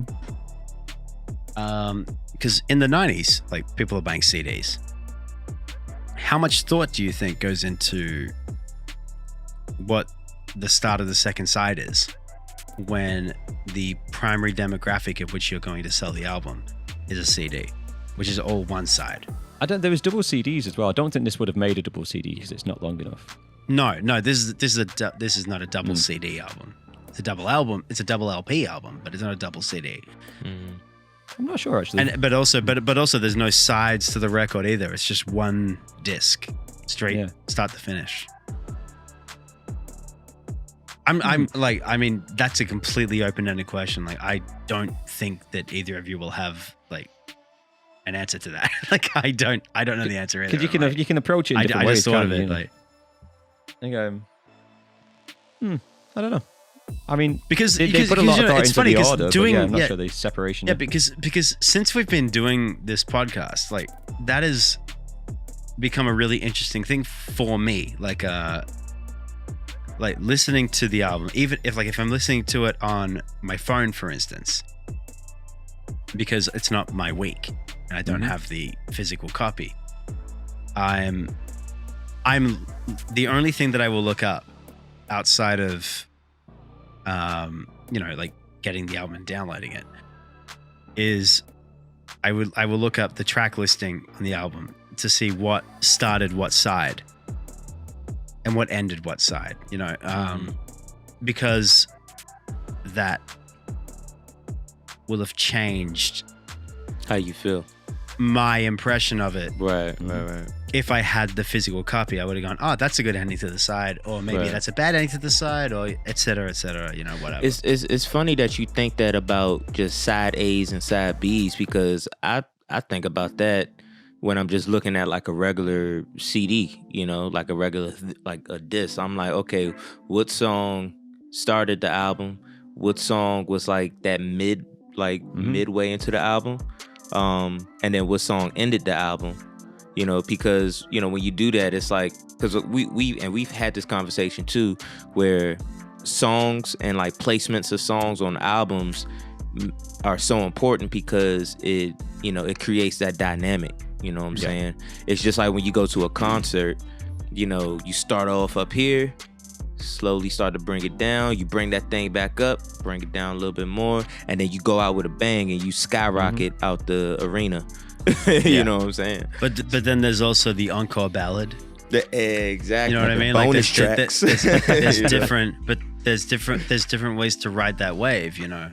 E: Because in the 90s, like people are buying CDs. How much thought do you think goes into what the start of the second side is when the primary demographic of which you're going to sell the album is a CD, which is all one side?
D: There was double CDs as well. I don't think this would have made a double CD because it's not long enough.
E: No, this is not a double CD album. It's a double album. It's a double LP album, but it's not a double CD.
D: I'm not sure actually.
E: But also, there's no sides to the record either. It's just one disc, straight start to finish. I mean, that's a completely open-ended question. Like, I don't think that either of you will have like an answer to that. Like, I don't know the answer either.
D: Because you can approach it in different
E: I
D: ways.
E: just thought of it like.
D: I think I don't know. I mean,
E: because
D: they put a lot of thought into the order, I'm not
E: yeah,
D: sure the separation.
E: Yeah, because since we've been doing this podcast, like that has become a really interesting thing for me. Like listening to the album, even if I'm listening to it on my phone, for instance, because it's not my week and I don't have the physical copy. I'm the only thing that I will look up outside of like getting the album and downloading it is I will look up the track listing on the album to see what started what side and what ended what side, because that will have changed
A: how you feel,
E: my impression of it.
A: Right.
E: If I had the physical copy, I would have gone, oh, that's a good ending to the side, or maybe that's a bad ending to the side, or et cetera, whatever.
A: It's funny that you think that about just side A's and side B's, because I think about that when I'm just looking at like a regular CD, like a regular, like a disc. I'm like, okay, what song started the album? What song was like that midway into the album? And then what song ended the album? Because when you do that, it's like, because we've had this conversation too, where songs and like placements of songs on albums are so important because it creates that dynamic. You know what I'm saying? It's just like when you go to a concert, you start off up here, slowly start to bring it down, you bring that thing back up, bring it down a little bit more, and then you go out with a bang and you skyrocket out the arena. You know what I'm saying?
E: But then there's also the encore ballad.
A: Exactly.
E: You know what I mean?
A: Bonus tracks.
E: There's different, but there's different ways to ride that wave.
A: Right.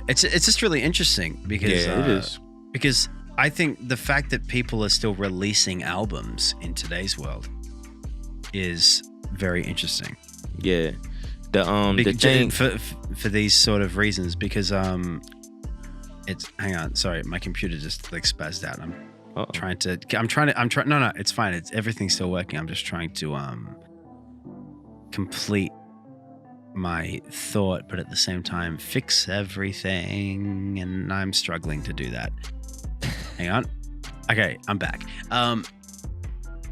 E: It's just really interesting because
A: it is.
E: Because I think the fact that people are still releasing albums in today's world is very interesting.
A: Yeah. The thing
E: for these sort of reasons, because it's hang on, sorry, my computer just like spazzed out. I'm trying. No, it's fine. Everything's still working. I'm just trying to complete my thought, but at the same time fix everything, and I'm struggling to do that. Hang on. Okay, I'm back.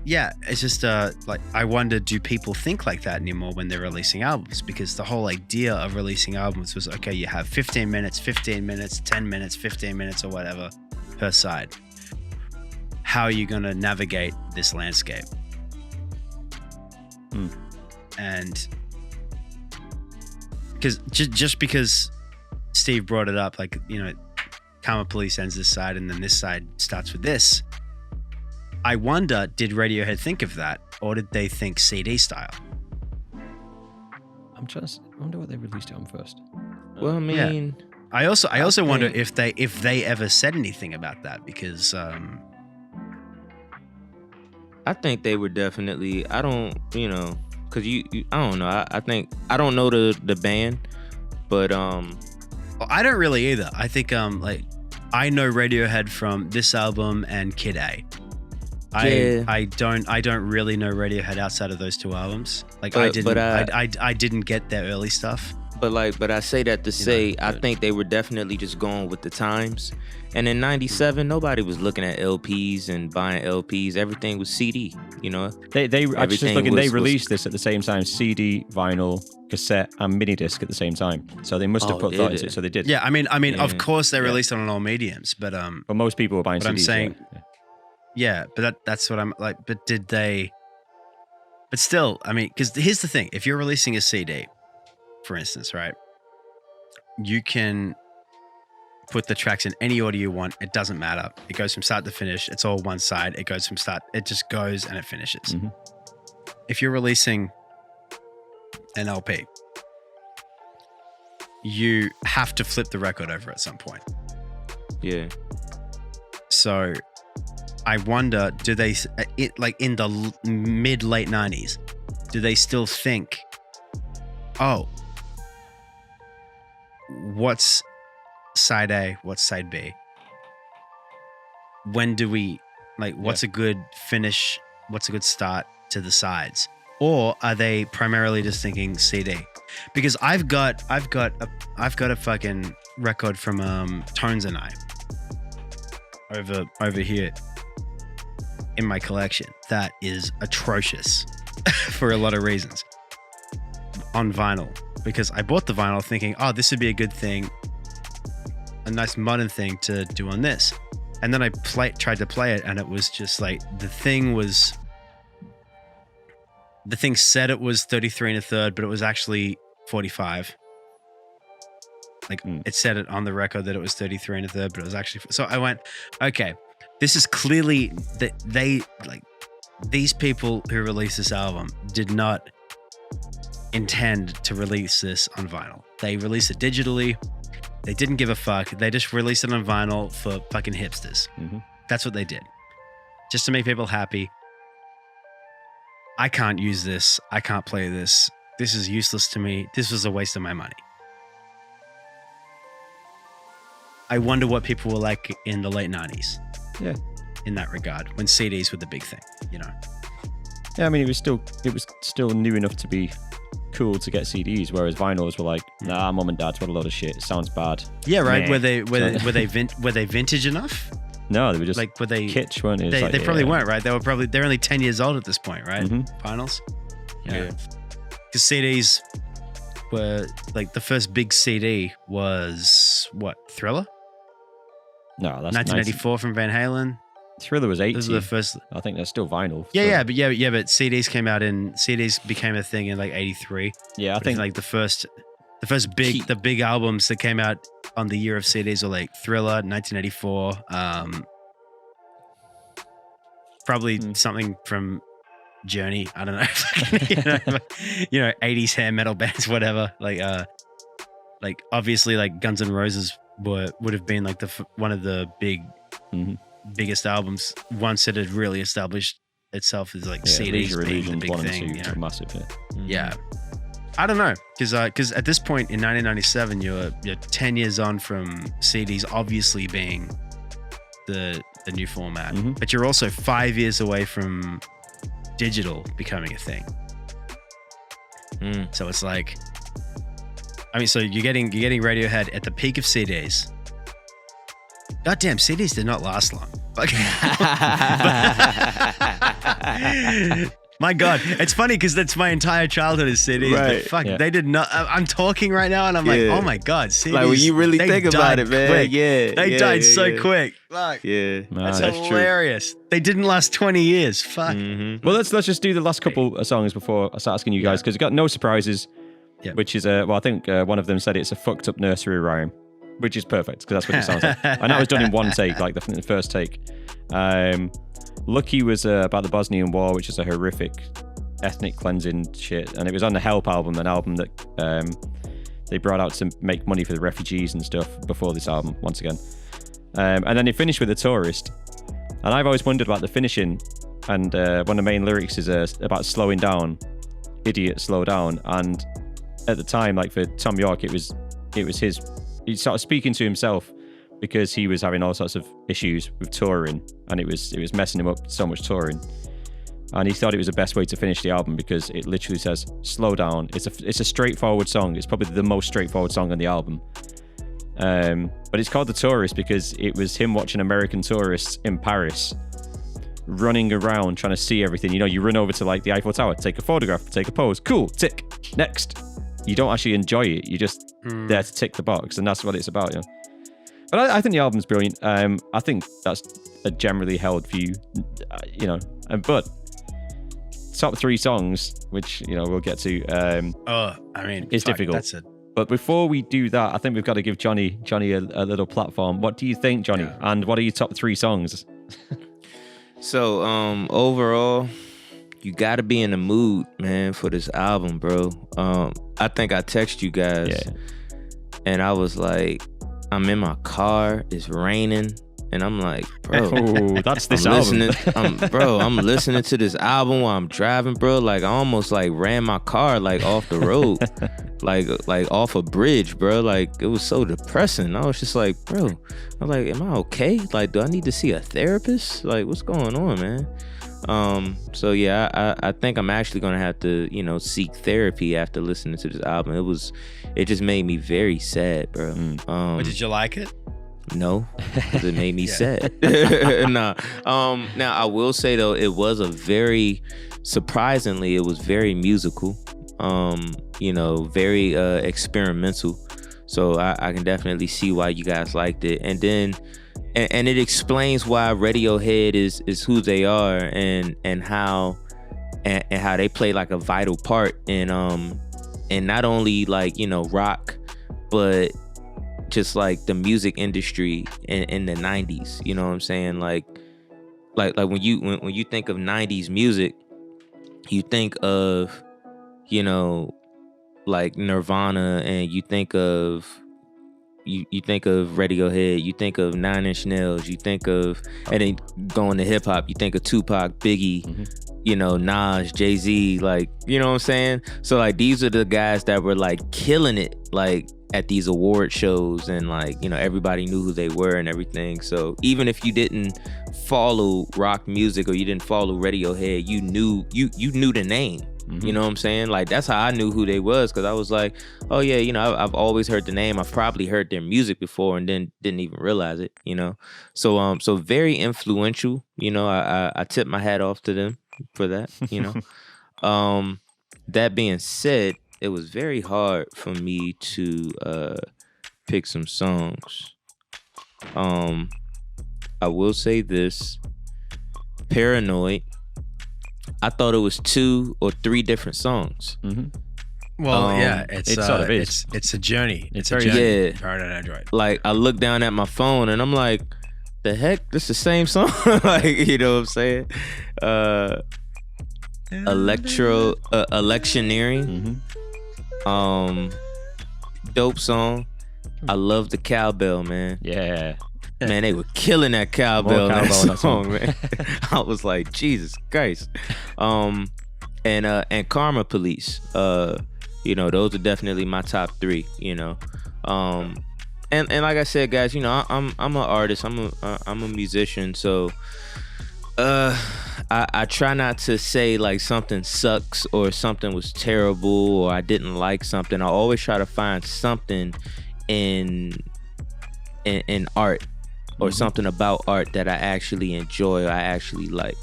E: Yeah, it's just like I wonder, do people think like that anymore when they're releasing albums? Because the whole idea of releasing albums was, okay, you have 15 minutes, 10 minutes, 15 minutes or whatever per side. How are you going to navigate this landscape? And because just because Steve brought it up, like, Karma Police ends this side and then this side starts with this. I wonder, did Radiohead think of that, or did they think CD style?
D: I wonder what they released it on first.
A: Well, I mean,
E: I also wonder if they ever said anything about that, because
A: I think they were definitely. I don't, because I don't know. I think I don't know the band, but
E: I don't really either. I think like I know Radiohead from this album and Kid A. I don't really know Radiohead outside of those two albums. Like I didn't get their early stuff.
A: But I say that to say I think they were definitely just going with the times. And in '97, nobody was looking at LPs and buying LPs. Everything was CD.
D: They I was just looking. They released this at the same time: CD, vinyl, cassette, and mini disc at the same time. So they must have put thought into it. So they did.
E: Yeah, I mean, of course they released it on all mediums, but
D: most people were buying CDs.
E: I'm saying. Yeah, but that's what I'm like. But did they? But still, I mean, because here's the thing: if you're releasing a CD, for instance, right, you can put the tracks in any order you want. It doesn't matter. It goes from start to finish. It's all one side. It goes from start. It just goes and it finishes. Mm-hmm. If you're releasing an LP, you have to flip the record over at some point.
A: Yeah.
E: So I wonder, do they, like in the mid-late 90s, do they still think, oh, what's side A, what's side B? When do we, like, what's a good finish, what's a good start to the sides? Or are they primarily just thinking CD? Because I've got a fucking record from Tones and I over here in my collection that is atrocious for a lot of reasons on vinyl, because I bought the vinyl thinking, oh, this would be a good thing, a nice modern thing to do on this. And then I tried to play it, and it was just like, the thing said it was 33 1/3, but it was actually 45. Like it said it on the record that it was 33 1/3, but it was actually, so I went, okay, this is clearly that they, like, these people who released this album did not intend to release this on vinyl. They released it digitally. They didn't give a fuck. They just released it on vinyl for fucking hipsters. Mm-hmm. That's what they did. Just to make people happy. I can't use this. I can't play this. This is useless to me. This was a waste of my money. I wonder what people were like in the late 90s. Yeah. In that regard, when CDs were the big thing,
D: Yeah, I mean, it was still new enough to be cool to get CDs, whereas vinyls were like, nah, mom and dad's what a lot of shit. It sounds bad.
E: Yeah, right. Were they vintage enough?
D: No, they were just
E: like, were they
D: kitsch, weren't they?
E: They probably weren't, right? They're only 10 years old at this point, right? Mm-hmm. Vinyls. Yeah. because CDs were like the first big CD was what, Thriller?
D: No, that's
E: 1984 from Van Halen.
D: Thriller was 80.
E: Those are the first.
D: I think they're still vinyl.
E: Yeah, but CDs came out CDs became a thing in like 83.
D: Yeah, I
E: But
D: think
E: like the first big albums that came out on the year of CDs were like Thriller, 1984. Probably something from Journey. I don't know. 80s hair metal bands, whatever. Like obviously like Guns N' Roses would have been like one of the biggest albums once it had really established itself as like CDs
D: Leisure
E: being the
D: Illusions
E: big
D: 1 and
E: thing.
D: 2 were massive.
E: Yeah. I don't know, because at this point in 1997, you're 10 years on from CDs obviously being the new format, but you're also 5 years away from digital becoming a thing. So it's like, I mean, so you're getting Radiohead at the peak of CDs. Goddamn, CDs did not last long. My God, it's funny because that's my entire childhood is CDs.
A: Right.
E: But fuck,
D: Yeah.
E: they did not. I'm talking right now, and I'm like,
A: Yeah.
E: oh my God, CDs.
A: Like when you really
E: they
A: think about
E: died
A: it, man.
E: quick.
A: Yeah,
E: they
A: yeah,
E: died
A: yeah,
E: so
A: yeah.
E: quick. Fuck,
A: Yeah,
E: that's
D: that's
E: hilarious. They didn't last 20 years. Fuck.
D: Well, let's just do the last couple of songs before I start asking you guys, because we got No Surprises,
E: Yeah.
D: which is I think one of them said it's a fucked up nursery rhyme, which is perfect because that's what it sounds like. And that was done in one take, like the first take. Lucky was about the Bosnian War, which is a horrific ethnic cleansing shit, and it was on the Help album, an album that they brought out to make money for the refugees and stuff before this album once again. And then they finished with The Tourist, and I've always wondered about the finishing, and one of the main lyrics is about slowing down, idiot, slow down. And at the time, like for Tom York, it was he's sort of speaking to himself because he was having all sorts of issues with touring, and it was messing him up so much touring. And he thought it was the best way to finish the album because it literally says slow down. It's a straightforward song. It's probably the most straightforward song on the album. But it's called The Tourist because it was him watching American tourists in Paris running around trying to see everything. You know, you run over to like the Eiffel Tower, take a photograph, take a pose. Cool, tick, next. You don't actually enjoy it. You're just there to tick the box, and that's what it's about, yeah. But I think the album's brilliant. I think that's a generally held view, you know. But top 3 songs, which you know we'll get to.
E: I mean,
D: it's
E: fuck,
D: difficult.
E: That's it.
D: But before we do that, I think we've got to give Johnny a little platform. What do you think, Johnny?
E: Yeah.
D: And what are your top 3 songs?
A: So overall, you gotta be in the mood, man, for this album, bro. I think I texted you guys, and I was like, I'm in my car, it's raining, and I'm like, bro,
D: Oh, that's this album.
A: I'm listening to this album while I'm driving, bro. Like I almost like ran my car like off the road, like off a bridge, bro. Like it was so depressing. I was just like, bro, I'm like, am I okay? Like, do I need to see a therapist? Like, what's going on, man? So yeah, I think I'm actually gonna have to, you know, seek therapy after listening to this album. It just made me very sad, bro.
E: But did you like it?
A: No, 'cause it made me sad. Nah. Now I will say though, it was surprisingly, it was very musical. You know, very experimental. So I can definitely see why you guys liked it. And then and it explains why Radiohead is who they are and how they play like a vital part in not only like, you know, rock, but just like the music industry in the 90s. You know what I'm saying? Like when you think of 90s music, you think of, you know, like Nirvana, and you think of Radiohead, you think of Nine Inch Nails, you think of, and then going to hip hop, you think of Tupac, Biggie, you know, Nas, Jay-Z, like, you know what I'm saying? So like these are the guys that were like killing it like at these award shows, and like, you know, everybody knew who they were and everything. So even if you didn't follow rock music or you didn't follow Radiohead, you knew the name. You know what I'm saying? Like that's how I knew who they was, because I was like, oh yeah, you know, I've always heard the name. I've probably heard their music before and then didn't even realize it, you know. So so very influential, you know. I tip my hat off to them for that, you know. that being said, it was very hard for me to pick some songs. I will say this: Paranoid. I thought it was 2 or 3 different songs.
E: Well, yeah, it's
D: it sort of is.
E: It's a journey.
D: It's
E: a
D: very-
E: journey.
A: Yeah.
E: Paranoid Android.
A: Like I look down at my phone and I'm like, the heck, this the same song? Like, you know what I'm saying? Electioneering. Dope song. I love the cowbell, man.
D: Yeah.
A: Man, they were killing that cowbell in that
D: cowbell in that
A: song,
D: song.
A: man. I was like, Jesus Christ. And Karma Police. You know, those are definitely my top 3, you know. And like I said, guys, you know, I'm an artist. I'm a musician, so I try not to say like something sucks or something was terrible or I didn't like something. I always try to find something in art or something about art that I actually enjoy or I actually like.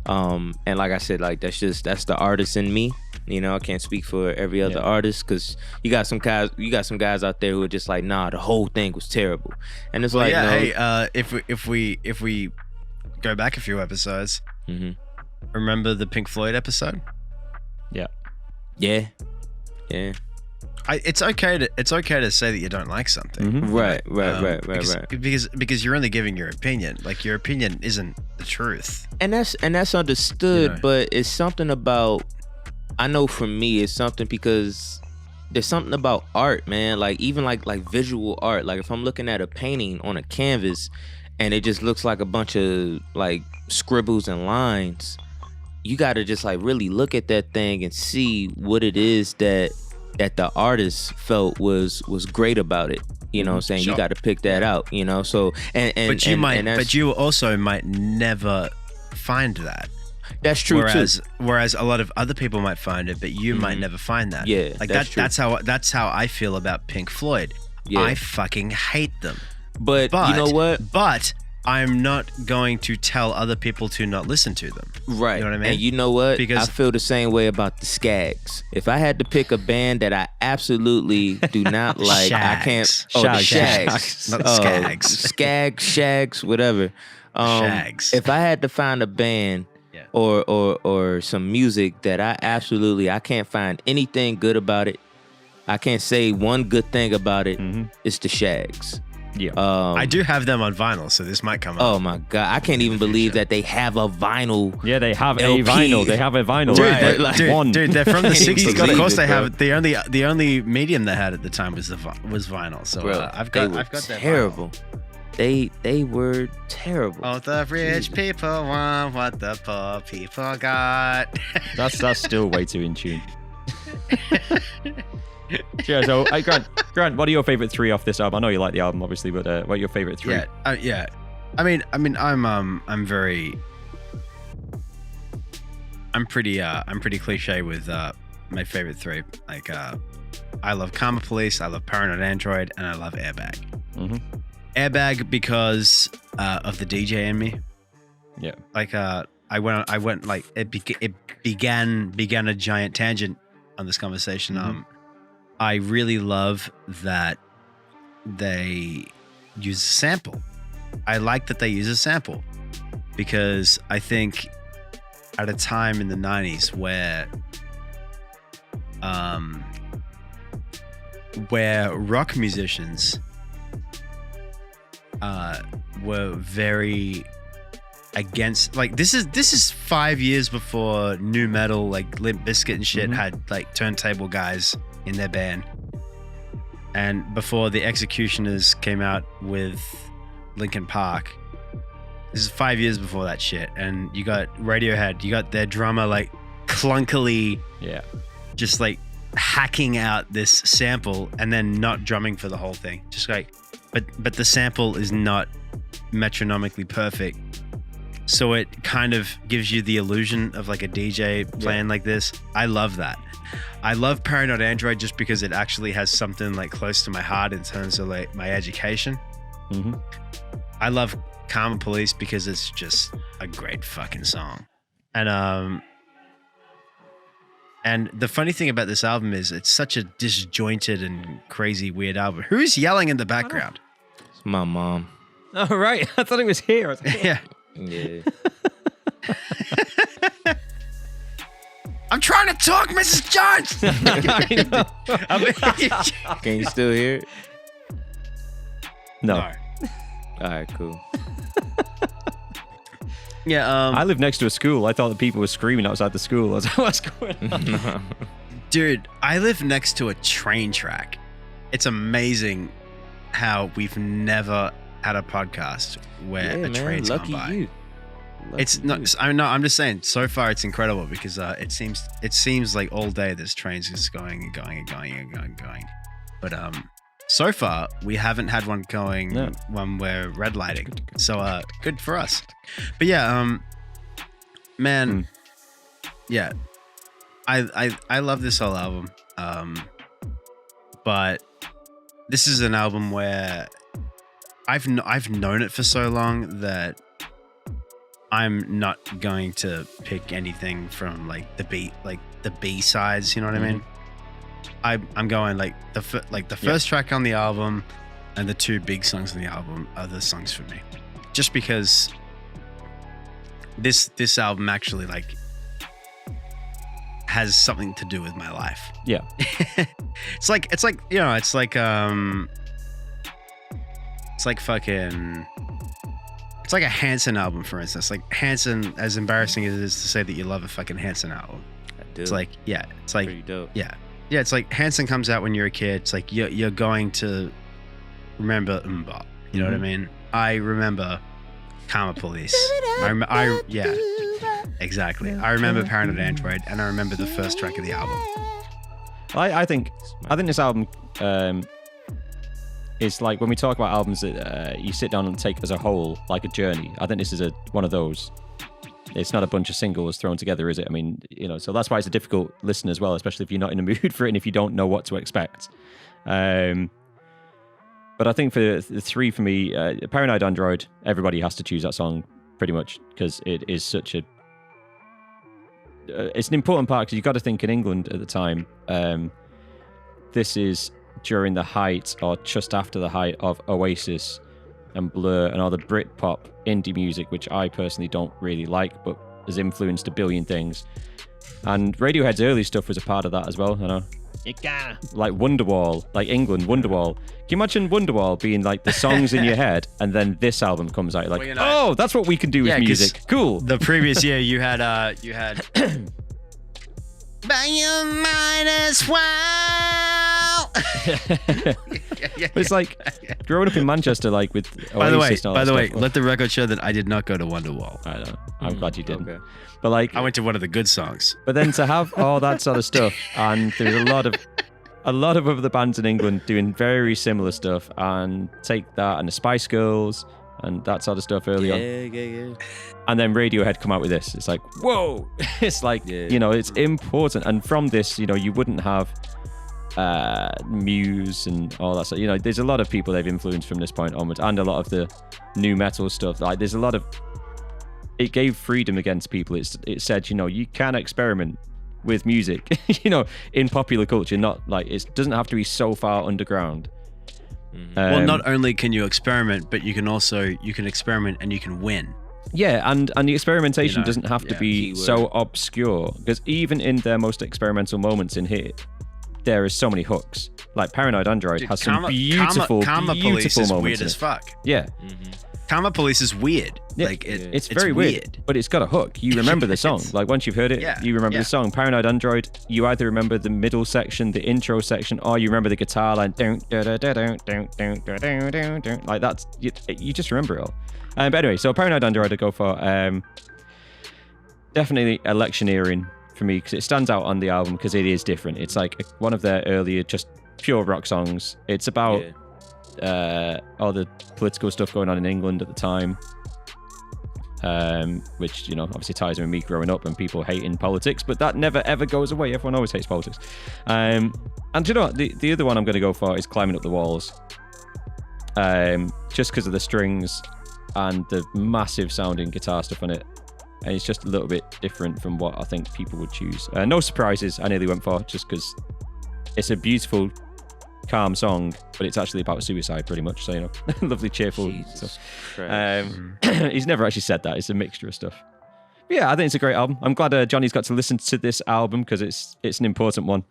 A: And like I said, like that's the artist in me. You know, I can't speak for every other artist because you got some guys out there who are just like, nah, the whole thing was terrible. And it's like,
E: yeah,
A: no.
E: hey, if we go back a few episodes, remember the Pink Floyd episode?
D: Yeah.
E: It's okay to say that you don't like something.
A: Right.
E: Because you're only giving your opinion. Like your opinion isn't the truth.
A: And that's understood,
E: You know.
A: but it's something about, I know for me, it's something because there's something about art, man. Like even like visual art. Like if I'm looking at a painting on a canvas and it just looks like a bunch of like scribbles and lines, you got to just like really look at that thing and see what it is that the artist felt was great about it. You know what I'm saying?
E: Sure.
A: You got to pick that out, you know? So,
E: but you also might never find that.
A: that's true
E: Whereas a lot of other people might find it, but you might never find that.
A: Yeah,
E: like
A: that's true.
E: that's how I feel about Pink Floyd.
A: Yeah.
E: I fucking hate them.
A: But you know what?
E: But I'm not going to tell other people to not listen to them.
A: Right.
E: You know what I mean?
A: And you know what?
E: Because-
A: I feel the same way about the Skaggs. If I had to pick a band that I absolutely do not like, I can't.
E: Shags.
A: Oh, the
E: Shags.
A: Shags.
E: Not the Skaggs.
A: Shags, whatever.
E: Shags.
A: If I had to find a band
E: Yeah.
A: or some music that I can't find anything good about it. I can't say one good thing about it. It's the Shags.
D: Yeah.
E: I do have them on vinyl, so this might come up.
A: Oh my God. I can't even believe that they have a vinyl.
D: Yeah, they have
A: LP.
D: a vinyl. They have a vinyl.
E: Dude,
A: Right,
E: they're,
A: like-
E: dude, they're from the
A: Can't even
E: 60s. Of
A: believe
E: course,
A: it,
E: they
A: bro.
E: have the only medium they had at the time was vinyl. So
A: Bro,
E: I've
A: they
E: got
A: were
E: that
A: terrible. They were terrible.
E: vinyl. Oh, the rich people want what the poor people got.
D: That's still way too in tune. Yeah, so Grant, what are your favorite 3 off this album? I know you like the album, obviously, but what are your favorite 3?
E: Yeah. I mean, I'm pretty cliche with my favorite 3. Like, I love Karma Police, I love Paranoid Android, and I love Airbag. Airbag because of the DJ in me.
D: Yeah.
E: Like, I went like it began a giant tangent on this conversation. I really love that they use a sample. I like that they use a sample because I think at a time in the 90s where rock musicians were very against, like, this is 5 years before new metal, like Limp Bizkit and shit had like turntable guys in their band, and before the Executioners came out with Linkin Park. This is 5 years before that shit, and you got Radiohead, you got their drummer like clunkily just like hacking out this sample and then not drumming for the whole thing, just like, but the sample is not metronomically perfect, so it kind of gives you the illusion of like a DJ playing like this. I love that. I love Paranoid Android just because it actually has something like close to my heart in terms of like my education. I love Karma Police because it's just a great fucking song. And And the funny thing about this album is it's such a disjointed and crazy weird album. Who's yelling in the background?
A: It's my mom.
D: Oh, right. I thought it was here. I was like,
E: Yeah.
A: Yeah.
E: I'm trying to talk, Mrs. Jones.
A: Can you still hear it?
D: no.
E: No.
A: All right, cool.
E: Yeah,
D: I live next to a school. I thought that people were screaming outside the school. I was like, what's going on?
E: dude, I live next to a train track. It's amazing how we've never had a podcast where a train's
A: lucky
E: gone by.
A: you. Lucky
E: It's not.
A: you.
E: I'm just saying. So far, it's incredible because it seems like all day this train's just going and going and going and going and going. But so far we haven't had one going
D: No.
E: when we're red lighting. So good for us. But yeah, man, yeah, I love this whole album. But this is an album where I've known it for so long that I'm not going to pick anything from like the B sides. You know what I mean? I'm going like the first track on the album and the two big songs on the album are the songs for me, just because this album actually like has something to do with my life.
D: Yeah.
E: It's like you know, it's like fucking. It's like a Hanson album, for instance. Like Hanson, as embarrassing as it is to say that you love a fucking Hanson album,
A: I do.
E: it's like, yeah, it's like,
A: pretty dope.
E: yeah, it's like Hanson comes out when you're a kid. It's like you're going to remember Mbop. You know what I mean? I remember Karma Police. Yeah, exactly. I remember Paranoid Android, and I remember the first track of the album.
D: I think this album is like when we talk about albums that you sit down and take as a whole, like a journey. I think this is one of those. It's not a bunch of singles thrown together, is it? I mean, you know, so that's why it's a difficult listen as well, especially if you're not in the mood for it and if you don't know what to expect. But I think for the three for me, Paranoid Android, everybody has to choose that song pretty much because it is such a. It's an important part because you've got to think in England at the time. This is during the height or just after the height of Oasis and Blur and all the Britpop indie music, which I personally don't really like, but has influenced a billion things. And Radiohead's early stuff was a part of that as well, you know. Like Wonderwall, like England, Wonderwall. Can you imagine Wonderwall being like the songs in your head and then this album comes out? You're like,
E: Well, you know-
D: oh, that's what we can do with
E: 'cause
D: music. Cool.
E: The previous year, you had. But you might as well.
D: But it's like growing up in Manchester, like with Oasis
E: By the way,
D: and all that stuff.
E: let the record show that I did not go to Wonderwall.
D: I know. I'm glad you didn't.
A: Okay.
D: But like,
E: I went to one of the good songs.
D: but then to have all that sort of stuff, and there's a lot of other bands in England doing very similar stuff, and take that and the Spice Girls and that sort of stuff early on,
A: Yeah.
D: and then Radiohead come out with this. It's like, whoa! It's like,
A: Yeah.
D: you know, it's important. And from this, you know, you wouldn't have Muse and all that stuff. You know, there's a lot of people they've influenced from this point onwards, and a lot of the new metal stuff. Like, there's a lot of. It gave freedom against people. It said, you know, you can experiment with music, you know, in popular culture. Not like it doesn't have to be so far underground.
E: Well, not only can you experiment, but you can experiment and you can win.
D: Yeah, and the experimentation
E: You know,
D: doesn't have to
E: yeah,
D: be
A: keyword.
D: so obscure, because even in their most experimental moments in here, there is so many hooks. Like Paranoid Android has some beautiful,
E: Karma
D: beautiful
E: Police is
D: moments
E: weird
D: in
E: as
D: it.
E: fuck.
D: Yeah,
E: Karma Police is weird.
D: Yeah,
E: Like
D: it's very weird, but it's got a hook. You remember the song. Like once you've heard it,
E: Yeah,
D: you remember
E: yeah.
D: the song. Paranoid Android, you either remember the middle section, the intro section, or you remember the guitar line. Like that's you just remember it all. But anyway, so Paranoid Android I go for definitely electioneering for me because it stands out on the album because it is different. It's like one of their earlier just pure rock songs. It's about all the political stuff going on in England at the time, which, you know, obviously ties in with me growing up and people hating politics, but that never ever goes away. Everyone always hates politics. And you know what? The other one I'm going to go for is Climbing Up the Walls, just because of the strings and the massive sounding guitar stuff on it. and it's just a little bit different from what I think people would choose. No Surprises, I nearly went for, just because it's a beautiful, calm song, but it's actually about suicide pretty much. So, you know, lovely, cheerful
A: Jesus
D: stuff.
A: Christ.
D: He's never actually said that. It's a mixture of stuff. But yeah, I think it's a great album. I'm glad Johnny's got to listen to this album because it's an important one.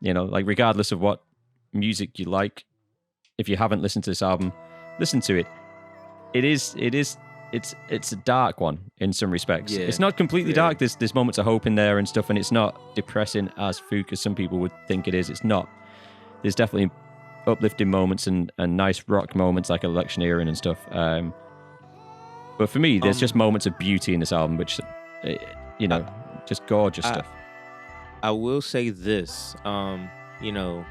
D: You know, like regardless of what music you like, if you haven't listened to this album, listen to it. It's a dark one in some respects.
A: Yeah.
D: It's not completely dark. There's moments of hope in there and stuff, and it's not depressing as Fook as some people would think it is. It's not. There's definitely uplifting moments and nice rock moments like Electioneering and stuff. But for me, there's just moments of beauty in this album, which, you know, just gorgeous stuff.
A: I will say this, you know,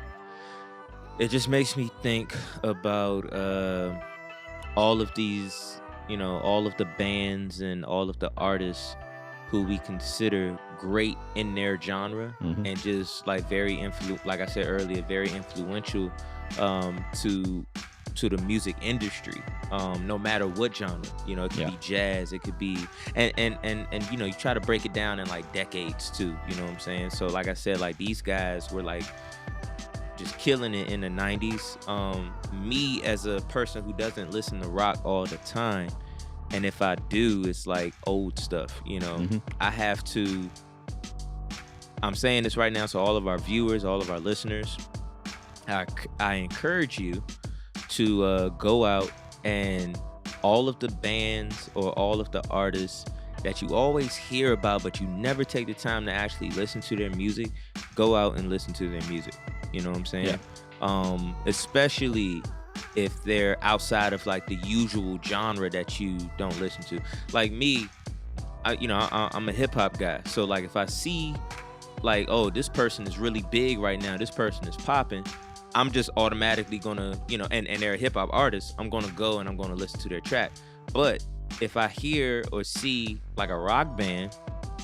A: it just makes me think about all of these, you know, all of the bands and all of the artists who we consider great in their genre and just like like I said earlier, very influential to the music industry, no matter what genre. You know, it could be jazz, it could be and you know, you try to break it down in like decades too, you know what I'm saying? So like I said, like these guys were like just killing it in the 90s. Me as a person who doesn't listen to rock all the time, and if I do, it's like old stuff, you know. I'm saying this right now, so all of our viewers, all of our listeners, I encourage you to go out and all of the bands or all of the artists that you always hear about but you never take the time to actually listen to their music, go out and listen to their music. You know what I'm saying? Yeah. Especially if they're outside of like the usual genre that you don't listen to. Like me, I'm a hip hop guy. So like if I see like, oh, this person is really big right now, this person is popping, I'm just automatically gonna, you know, and they're a hip hop artist, I'm gonna go and I'm gonna listen to their track. But if I hear or see like a rock band,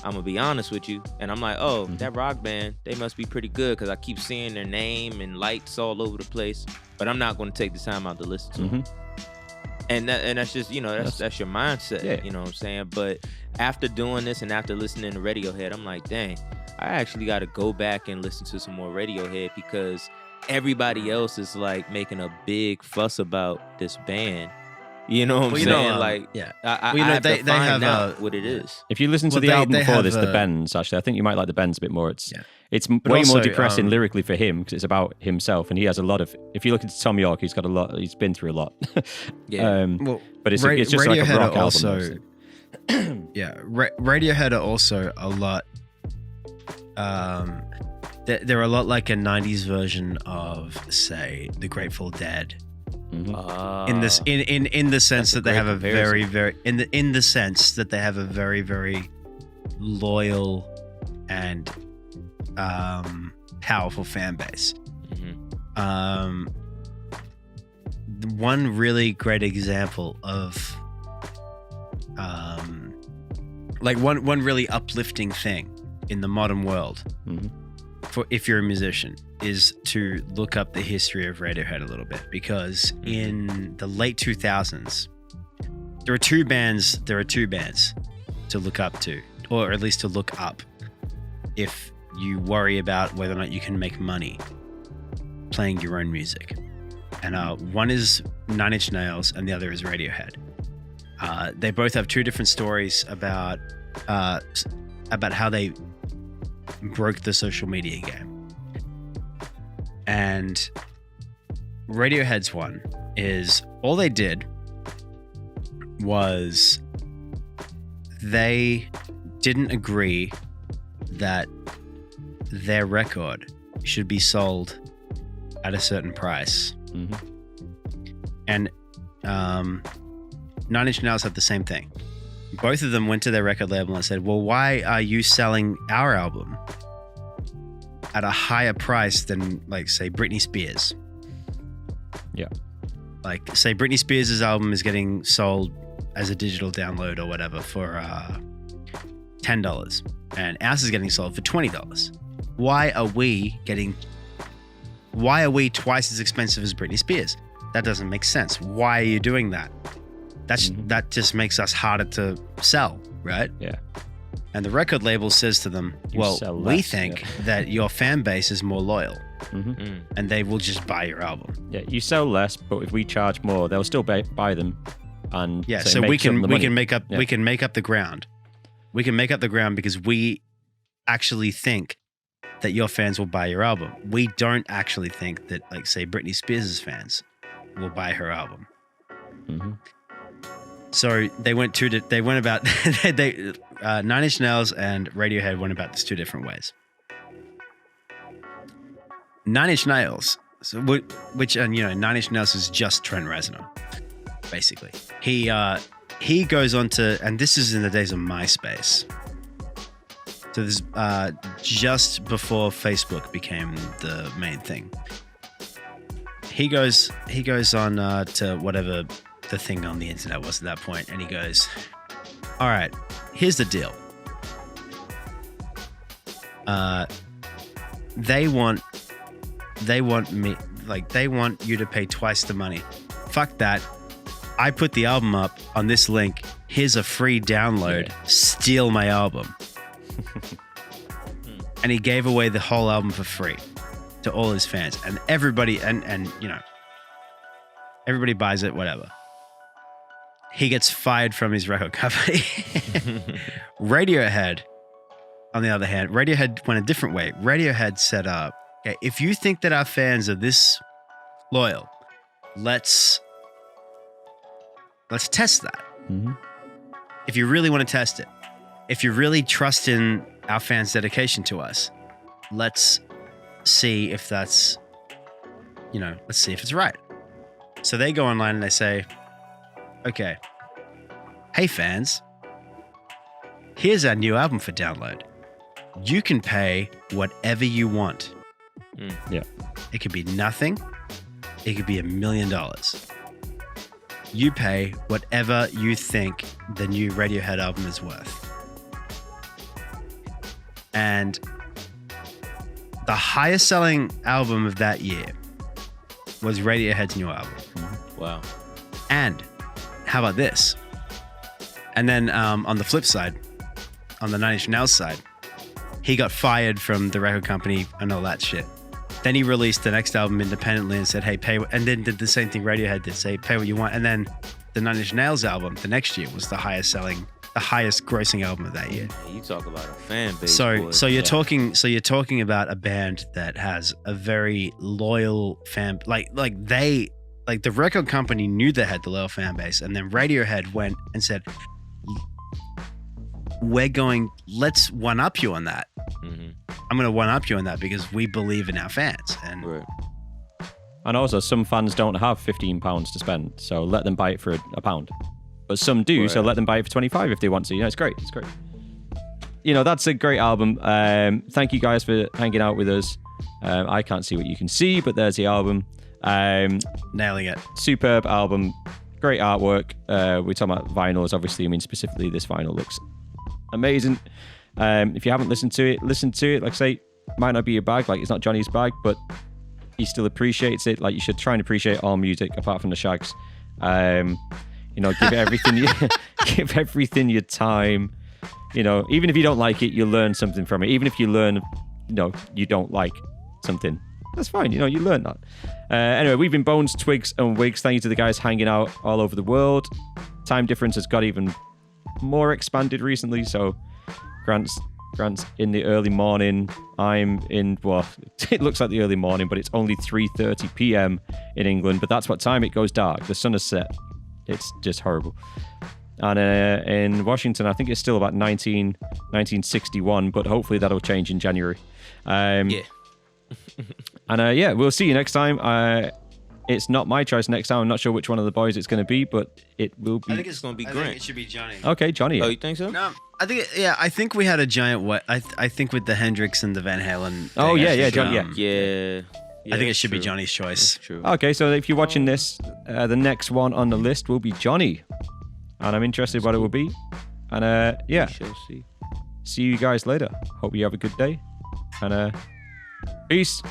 A: I'm gonna be honest with you, and I'm like, oh, that rock band, they must be pretty good because I keep seeing their name and lights all over the place, but I'm not gonna take the time out to listen to them. And that's just, you know, that's your mindset, you know what I'm saying? But after doing this and after listening to Radiohead, I'm like, dang, I actually got to go back and listen to some more Radiohead because everybody else is like making a big fuss about this band. You know what I'm saying? Like, I have to find out what it is.
D: If you listen to the album before this, The Bends, actually, I think you might like The Bends a bit more. It's way more depressing lyrically for him because it's about himself, and he has a lot of. If you look at Tom York, he's got a lot. He's been through a lot. But it's just like a rock album.
E: Radiohead are also a lot. They're a lot like a '90s version of, say, the Grateful Dead. In the sense that they have a very in the sense that they have a very, very loyal and powerful fan base. One really great example of like one really uplifting thing in the modern world for if you're a musician is to look up the history of Radiohead a little bit, because in the late 2000s there are two bands to look up to, or at least to look up if you worry about whether or not you can make money playing your own music. And one is Nine Inch Nails and the other is Radiohead. They both have two different stories about how they broke the social media game. And Radiohead's one is all they did was they didn't agree that their record should be sold at a certain price. And Nine Inch Nails had the same thing. Both of them went to their record label and said, well, why are you selling our album at a higher price than, like, say, Britney Spears? Like, say, Britney Spears' album is getting sold as a digital download or whatever for $10, and ours is getting sold for $20. Why are we twice as expensive as Britney Spears? That doesn't make sense. Why are you doing that? That just makes us harder to sell, right?
D: Yeah.
E: And the record label says to them,
D: You
E: well,
D: sell
E: we
D: less,
E: think
D: yeah.
E: that your fan base is more loyal
A: Mm.
E: and they will just buy your album.
D: Yeah, you sell less, but if we charge more, they'll still buy them. And
E: Yeah,
D: it
E: so we
D: makes up
E: can
D: the
E: we
D: money.
E: can make up
D: Yeah.
E: we can make up the ground. We can make up the ground because we actually think that your fans will buy your album. We don't actually think that, like, say, Britney Spears' fans will buy her album.
D: Mhm.
E: So they went about Nine Inch Nails and Radiohead went about this two different ways. Nine Inch Nails, Nine Inch Nails is just Trent Reznor, basically. He goes on to, and this is in the days of MySpace. So this just before Facebook became the main thing. He goes on to whatever the thing on the internet was at that point, and he goes, "All right, here's the deal. They want me, like, they want you to pay twice the money. Fuck that. I put the album up on this link. Here's a free download. Steal my album." And he gave away the whole album for free to all his fans, and everybody, and everybody buys it, whatever. He gets fired from his record company. Radiohead, on the other hand, Radiohead went a different way. Radiohead said, okay, if you think that our fans are this loyal, let's test that.
D: Mhm.
E: If you really want to test it, if you really trust in our fans' dedication to us, let's see if that's, let's see if it's right. So they go online and they say, okay, hey fans, here's our new album for download. You can pay whatever you want.
D: Yeah.
E: It could be nothing. It could be $1 million. You pay whatever you think the new Radiohead album is worth. And the highest selling album of that year was Radiohead's new album.
A: Wow.
E: And how about this? And then on the flip side, on the Nine Inch Nails side, he got fired from the record company and all that shit. Then he released the next album independently and said, hey, pay, and then did the same thing Radiohead did, say, pay what you want. And then the Nine Inch Nails album the next year was the highest grossing album of that year.
A: You talk about a fan base.
E: So
A: boy.
E: you're
A: Yeah.
E: talking about a band that has a very loyal fan, like the record company knew they had the loyal fan base, and then Radiohead went and said, let's one up you on that.
A: Mhm.
E: I'm going to one up you on that because we believe in our fans. And
A: Right.
D: And also, some fans don't have £15 to spend, so let them buy it for a pound. But some do, so
A: Right.
D: let them buy it for 25 if they want to. It's great. It's great. That's a great album. Thank you guys for hanging out with us. I can't see what you can see, but there's the album.
E: nailing it.
D: Superb album, great artwork. We're talking about vinyls, obviously. I mean, specifically, this vinyl looks amazing. If you haven't listened to it, listen to it. Like I say, might not be your bag, like it's not Johnny's bag, but he still appreciates it. Like, you should try and appreciate all music apart from the shags. Give everything give everything your time. Even if you don't like it, you'll learn something from it. Even if you learn, you don't like something, that's fine. You learn that. Anyway, we've been Bones, Twigs, and Wigs. Thank you to the guys hanging out all over the world. Time difference has got even more expanded recently, so Grant's in the early morning. I'm in, it looks like the early morning, but it's only 3:30 p.m. in England, but that's what time it goes dark. The sun has set. It's just horrible. And in Washington, I think it's still about 1961, but hopefully that'll change in January.
A: Yeah.
D: And we'll see you next time. It's not my choice next time. I'm not sure which one of the boys it's going to be, but it will be.
A: it's gonna be Grant.
E: it should be Johnny.
D: Okay, Johnny.
A: Oh, you think so?
E: No, I think we had a giant what? I think with the Hendrix and the Van Halen.
D: Oh,
E: thing,
D: yeah,
E: I
D: yeah,
E: think,
D: John- yeah.
A: Yeah.
E: I think it should be Johnny's
A: That's
E: choice.
A: true.
D: Okay, so if you're watching this, the next one on the list will be Johnny. And I'm interested what it will be. And
A: We shall see.
D: see you guys later. Hope you have a good day. And peace.